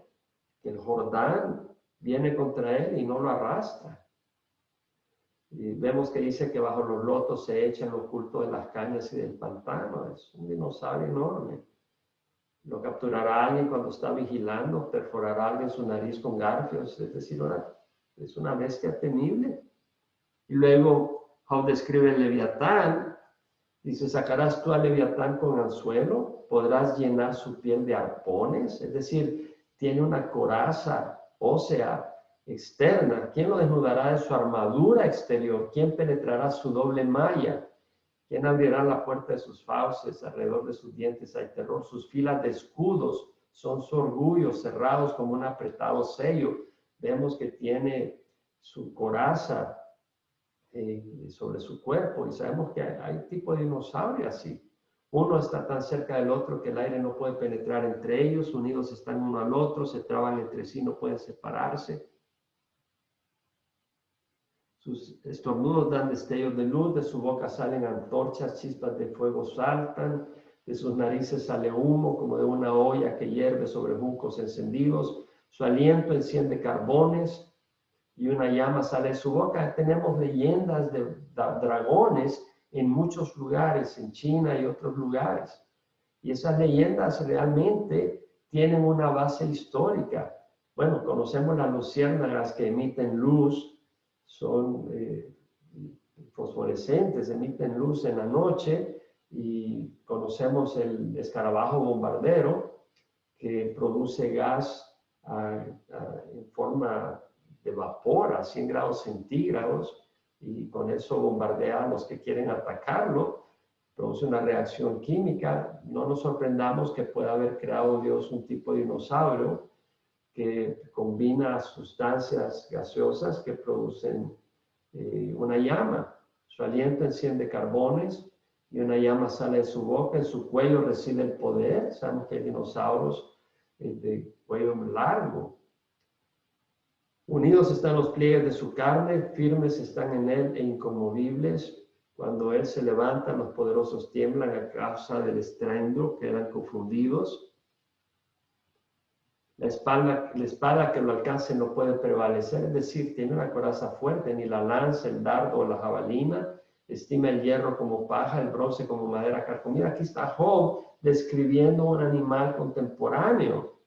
El Jordán viene contra él y no lo arrastra. Y vemos que dice que bajo los lotos se echa en lo oculto de las cañas y del pantano. Es un dinosaurio enorme. Lo capturará alguien cuando está vigilando, perforará alguien su nariz con garfios, es decir, es una bestia temible. Y luego Job describe el Leviatán. Dice: sacarás tú al Leviatán con anzuelo, podrás llenar su piel de arpones, es decir, tiene una coraza ósea externa. ¿Quién lo desnudará de su armadura exterior? ¿Quién penetrará su doble malla? ¿Quién abrirá la puerta de sus fauces? Alrededor de sus dientes hay terror. Sus filas de escudos son su orgullo, cerrados como un apretado sello. Vemos que tiene su coraza sobre su cuerpo, y sabemos que hay tipo de dinosaurio así. Uno está tan cerca del otro que el aire no puede penetrar entre ellos, unidos están uno al otro, se traban entre sí, no pueden separarse. Sus estornudos dan destellos de luz, de su boca salen antorchas, chispas de fuego saltan, de sus narices sale humo como de una olla que hierve sobre juncos encendidos, su aliento enciende carbones y una llama sale de su boca. Tenemos leyendas de dragones en muchos lugares, en China y otros lugares. Y esas leyendas realmente tienen una base histórica. Bueno, conocemos las luciérnagas que emiten luz, son fosforescentes, emiten luz en la noche, y conocemos el escarabajo bombardero que produce gas en forma de vapor a 100 grados centígrados, y con eso bombardea a los que quieren atacarlo, produce una reacción química. No nos sorprendamos que pueda haber creado Dios un tipo de dinosaurio que combina sustancias gaseosas que producen una llama. Su aliento enciende carbones y una llama sale de su boca, en su cuello reside el poder. Sabemos que hay dinosaurios de cuello largo. Unidos están los pliegues de su carne, firmes están en él e inconmovibles. Cuando él se levanta, los poderosos tiemblan a causa del estruendo, quedan confundidos. La espada que lo alcance no puede prevalecer, es decir, tiene una coraza fuerte, ni la lanza, el dardo o la jabalina. Estima el hierro como paja, el bronce como madera carcomida. Aquí está Job describiendo un animal contemporáneo.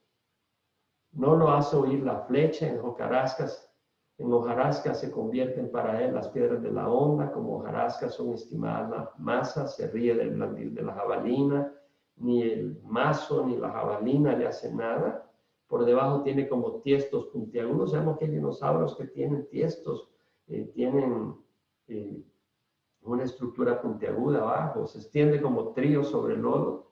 No lo hace oír la flecha en hojarascas, En hojarasca se convierten para él las piedras de la onda, como hojarasca son estimadas masas, se ríe del blandil de la jabalina, ni el mazo ni la jabalina le hacen nada. Por debajo tiene como tiestos puntiagudos. Sabemos que hay dinosaurios que tienen tiestos, tienen una estructura puntiaguda abajo, se extiende como trío sobre el lodo.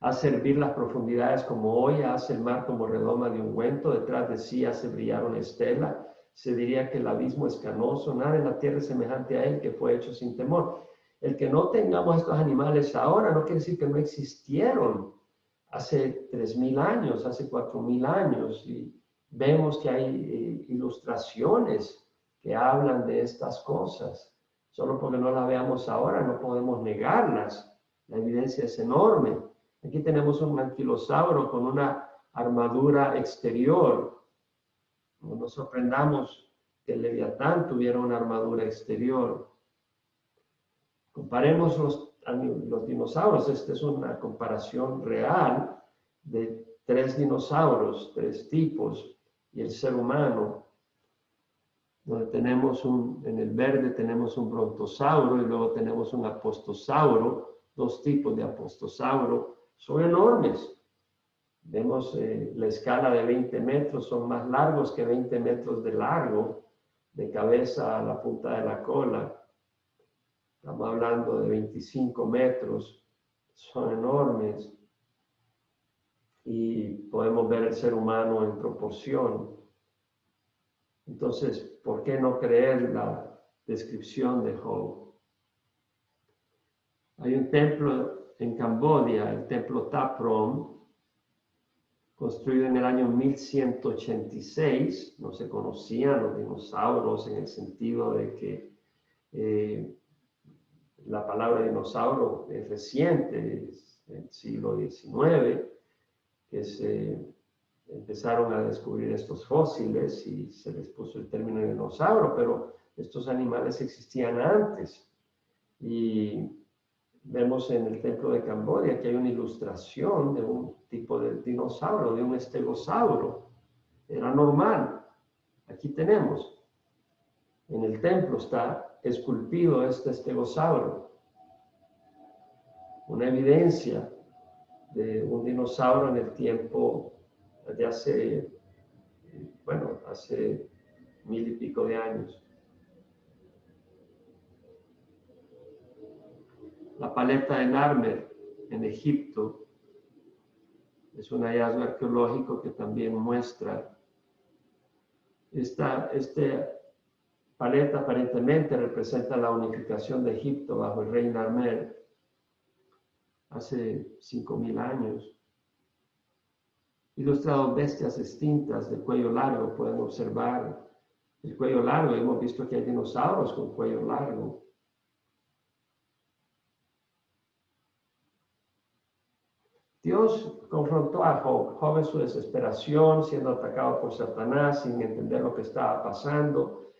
Hace hervir las profundidades como olla, hace el mar como redoma de ungüento, detrás de sí hace brillar una estela. Se diría que el abismo es canoso, nada en la tierra es semejante a él, que fue hecho sin temor. El que no tengamos estos animales ahora no quiere decir que no existieron hace 3.000 años, hace 4.000 años, y vemos que hay ilustraciones que hablan de estas cosas. Solo porque no las veamos ahora no podemos negarlas. La evidencia es enorme. Aquí tenemos un anquilosauro con una armadura exterior. No nos sorprendamos que el Leviatán tuviera una armadura exterior. Comparemos los dinosaurios. Esta es una comparación real de 3 dinosaurios, 3 tipos, y el ser humano, donde tenemos en el verde tenemos un brontosauro y luego tenemos un apostosauro, 2 tipos de apostosauro. Son enormes. Vemos la escala de 20 metros, son más largos que 20 metros de largo, de cabeza a la punta de la cola. Estamos hablando de 25 metros, son enormes. Y podemos ver el ser humano en proporción. Entonces, ¿por qué no creer la descripción de Job? Hay un templo en Camboya, el templo Tháp Rom, construido en el año 1186. No se conocían los dinosaurios en el sentido de que la palabra dinosaurio es reciente, es del siglo XIX, que se empezaron a descubrir estos fósiles y se les puso el término de dinosaurio, pero estos animales existían antes. Y vemos en el templo de Camboya que hay una ilustración de un tipo de dinosaurio, de un estegosauro. Era normal. Aquí tenemos, en el templo está esculpido este estegosauro. Una evidencia de un dinosaurio en el tiempo de hace 1000 y pico de años. La paleta de Narmer en Egipto es un hallazgo arqueológico que también muestra este paleta aparentemente representa la unificación de Egipto bajo el rey Narmer hace 5000 años. Ilustrado bestias extintas de cuello largo, pueden observar el cuello largo. Hemos visto que hay dinosaurios con cuello largo. Dios confrontó a Job. Job en su desesperación, siendo atacado por Satanás, sin entender lo que estaba pasando,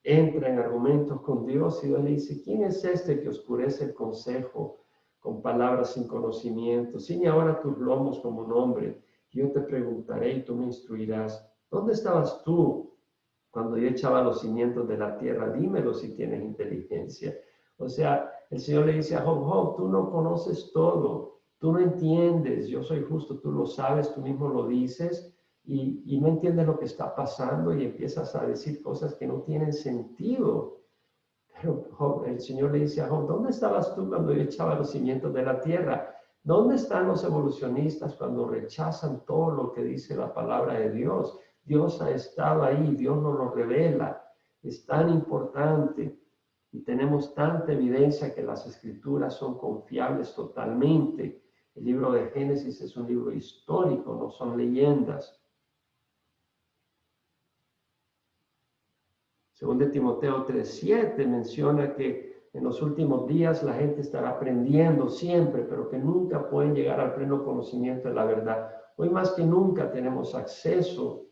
entra en argumentos con Dios y Dios le dice: ¿quién es este que oscurece el consejo con palabras sin conocimiento? Ciñe ahora tus lomos como un hombre, y yo te preguntaré y tú me instruirás. ¿Dónde estabas tú cuando yo echaba los cimientos de la tierra? Dímelo si tienes inteligencia. O sea, el Señor le dice a Job: Job, tú no conoces todo, tú no entiendes, yo soy justo, tú lo sabes, tú mismo lo dices, y no entiendes lo que está pasando y empiezas a decir cosas que no tienen sentido. Pero Job, el Señor le dice a Job: ¿dónde estabas tú cuando yo echaba los cimientos de la tierra? ¿Dónde están los evolucionistas cuando rechazan todo lo que dice la palabra de Dios? Dios ha estado ahí, Dios nos lo revela. Es tan importante y tenemos tanta evidencia que las escrituras son confiables totalmente. El libro de Génesis es un libro histórico, no son leyendas. Según de Timoteo 3:7 menciona que en los últimos días la gente estará aprendiendo siempre, pero que nunca pueden llegar al pleno conocimiento de la verdad. Hoy más que nunca tenemos acceso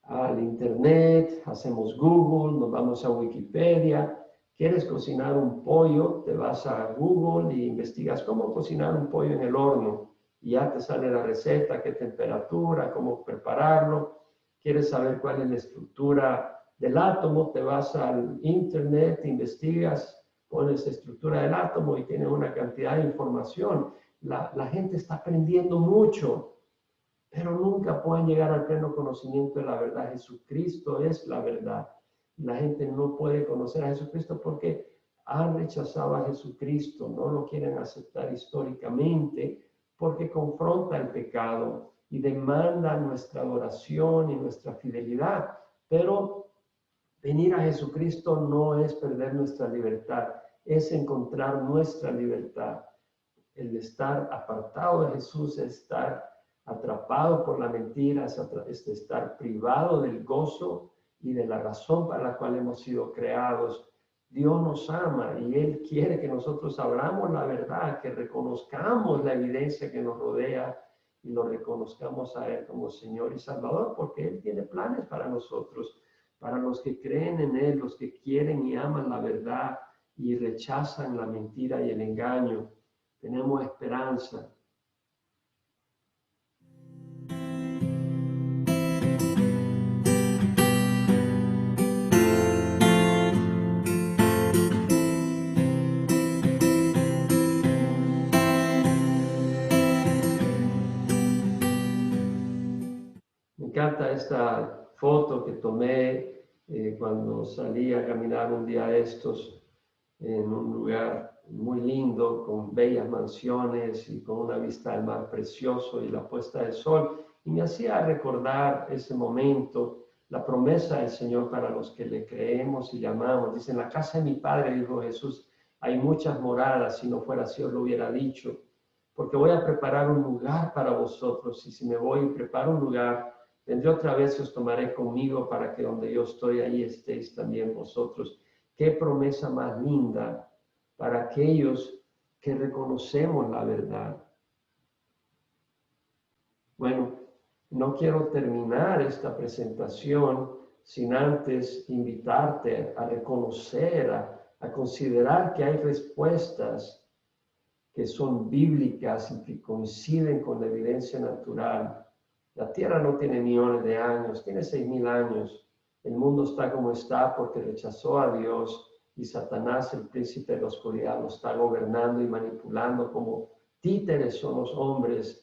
al internet, hacemos Google, nos vamos a Wikipedia. ¿Quieres cocinar un pollo? Te vas a Google y investigas cómo cocinar un pollo en el horno. y ya te sale la receta, qué temperatura, cómo prepararlo. Quieres saber cuál es la estructura del átomo, te vas al internet, investigas, pones estructura del átomo y tienes una cantidad de información. La gente está aprendiendo mucho, pero nunca pueden llegar al pleno conocimiento de la verdad. Jesucristo es la verdad. La gente no puede conocer a Jesucristo porque han rechazado a Jesucristo, no lo quieren aceptar históricamente, porque confronta el pecado y demanda nuestra adoración y nuestra fidelidad. Pero venir a Jesucristo no es perder nuestra libertad, es encontrar nuestra libertad. El estar apartado de Jesús es estar atrapado por la mentira, es estar privado del gozo y de la razón para la cual hemos sido creados. Dios nos ama y Él quiere que nosotros abramos la verdad, que reconozcamos la evidencia que nos rodea y lo reconozcamos a Él como Señor y Salvador, porque Él tiene planes para nosotros, para los que creen en Él, los que quieren y aman la verdad y rechazan la mentira y el engaño. Tenemos esperanza. Me encanta esta foto que tomé cuando salí a caminar un día de estos en un lugar muy lindo, con bellas mansiones y con una vista al mar precioso y la puesta del sol. Y me hacía recordar ese momento, la promesa del Señor para los que le creemos y le amamos. Dice, en la casa de mi Padre, dijo Jesús, hay muchas moradas, si no fuera así os lo hubiera dicho, porque voy a preparar un lugar para vosotros, y si me voy y preparo un lugar, vendré otra vez y os tomaré conmigo para que donde yo estoy, ahí estéis también vosotros. Qué promesa más linda para aquellos que reconocemos la verdad. Bueno, no quiero terminar esta presentación sin antes invitarte a reconocer, a considerar que hay respuestas que son bíblicas y que coinciden con la evidencia natural. La Tierra no tiene millones de años, tiene 6,000 años. El mundo está como está porque rechazó a Dios y Satanás, el príncipe de la oscuridad, lo está gobernando y manipulando. Como títeres son los hombres,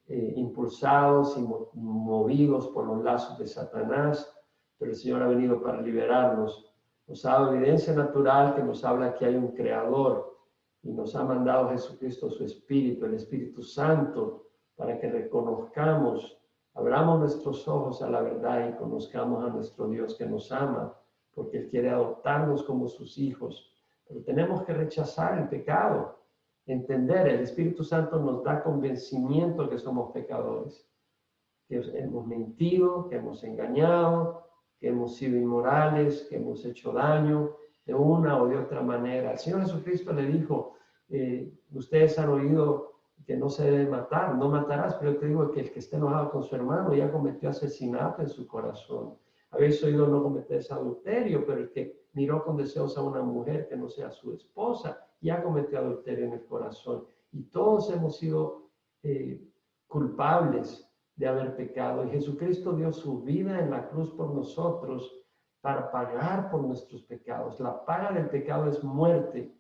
impulsados y movidos por los lazos de Satanás, pero el Señor ha venido para liberarnos. Nos ha dado evidencia natural que nos habla que hay un creador y nos ha mandado Jesucristo su Espíritu, el Espíritu Santo, para que reconozcamos, abramos nuestros ojos a la verdad y conozcamos a nuestro Dios que nos ama, porque Él quiere adoptarnos como sus hijos. Pero tenemos que rechazar el pecado, entender, el Espíritu Santo nos da convencimiento que somos pecadores, que hemos mentido, que hemos engañado, que hemos sido inmorales, que hemos hecho daño de una o de otra manera. El Señor Jesucristo le dijo, ustedes han oído que no se debe matar, no matarás, pero yo te digo que el que esté enojado con su hermano ya cometió asesinato en su corazón. Habéis oído no cometer adulterio, pero el que miró con deseos a una mujer que no sea su esposa, ya cometió adulterio en el corazón. Y todos hemos sido culpables de haber pecado. Y Jesucristo dio su vida en la cruz por nosotros para pagar por nuestros pecados. La paga del pecado es muerte.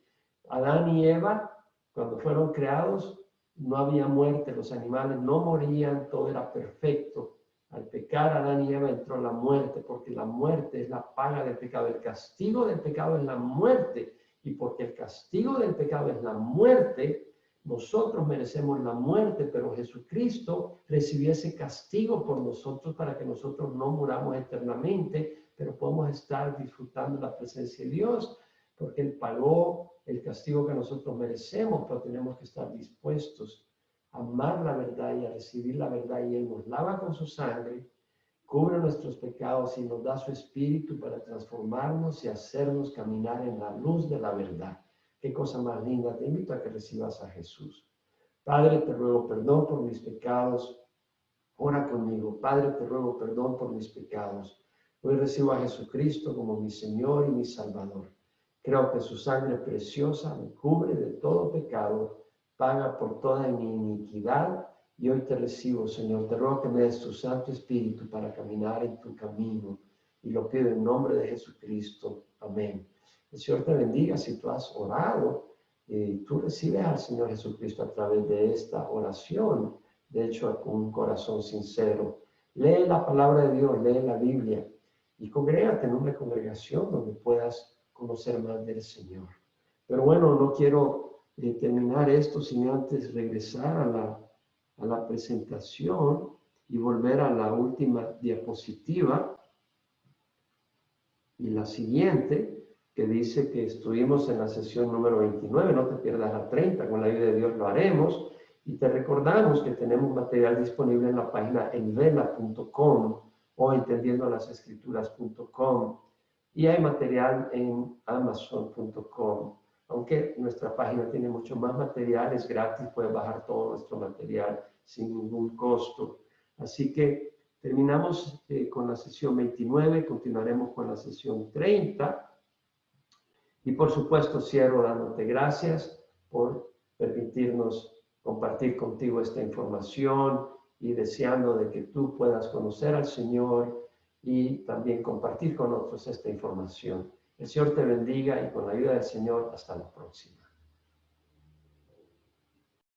Adán y Eva, cuando fueron creados, no había muerte, los animales no morían, todo era perfecto. Al pecar Adán y Eva entró la muerte, porque la muerte es la paga del pecado. El castigo del pecado es la muerte, y porque el castigo del pecado es la muerte, nosotros merecemos la muerte, pero Jesucristo recibió ese castigo por nosotros para que nosotros no muramos eternamente, pero podemos estar disfrutando la presencia de Dios, porque Él pagó el castigo que nosotros merecemos, pero tenemos que estar dispuestos a amar la verdad y a recibir la verdad, y Él nos lava con su sangre, cubre nuestros pecados y nos da su Espíritu para transformarnos y hacernos caminar en la luz de la verdad. Qué cosa más linda. Te invito a que recibas a Jesús. Padre, te ruego perdón por mis pecados. Ora conmigo. Padre, te ruego perdón por mis pecados. Hoy recibo a Jesucristo como mi Señor y mi Salvador. Creo que su sangre preciosa me cubre de todo pecado, paga por toda mi iniquidad Y hoy te recibo, Señor. Te ruego que me des tu Santo Espíritu para caminar en tu camino. Y lo pido en nombre de Jesucristo. Amén. El Señor te bendiga. Si tú has orado, tú recibes al Señor Jesucristo a través de esta oración. De hecho, con un corazón sincero. Lee la palabra de Dios, lee la Biblia. Y congrégate en una congregación donde puedas conocer más del Señor. Pero bueno, no quiero terminar esto sin antes regresar a la presentación y volver a la última diapositiva y la siguiente, que dice que estuvimos en la sesión número 29, no te pierdas la 30, con la ayuda de Dios lo haremos, y te recordamos que tenemos material disponible en la página envela.com o entendiendolasescrituras.com, y hay material en amazon.com. Aunque nuestra página tiene mucho más material, es gratis, puedes bajar todo nuestro material sin ningún costo. Así que terminamos con la sesión 29, continuaremos con la sesión 30. Y por supuesto cierro dándote gracias por permitirnos compartir contigo esta información y deseando de que tú puedas conocer al Señor y también compartir con otros esta información. El Señor te bendiga y con la ayuda del Señor, hasta la próxima.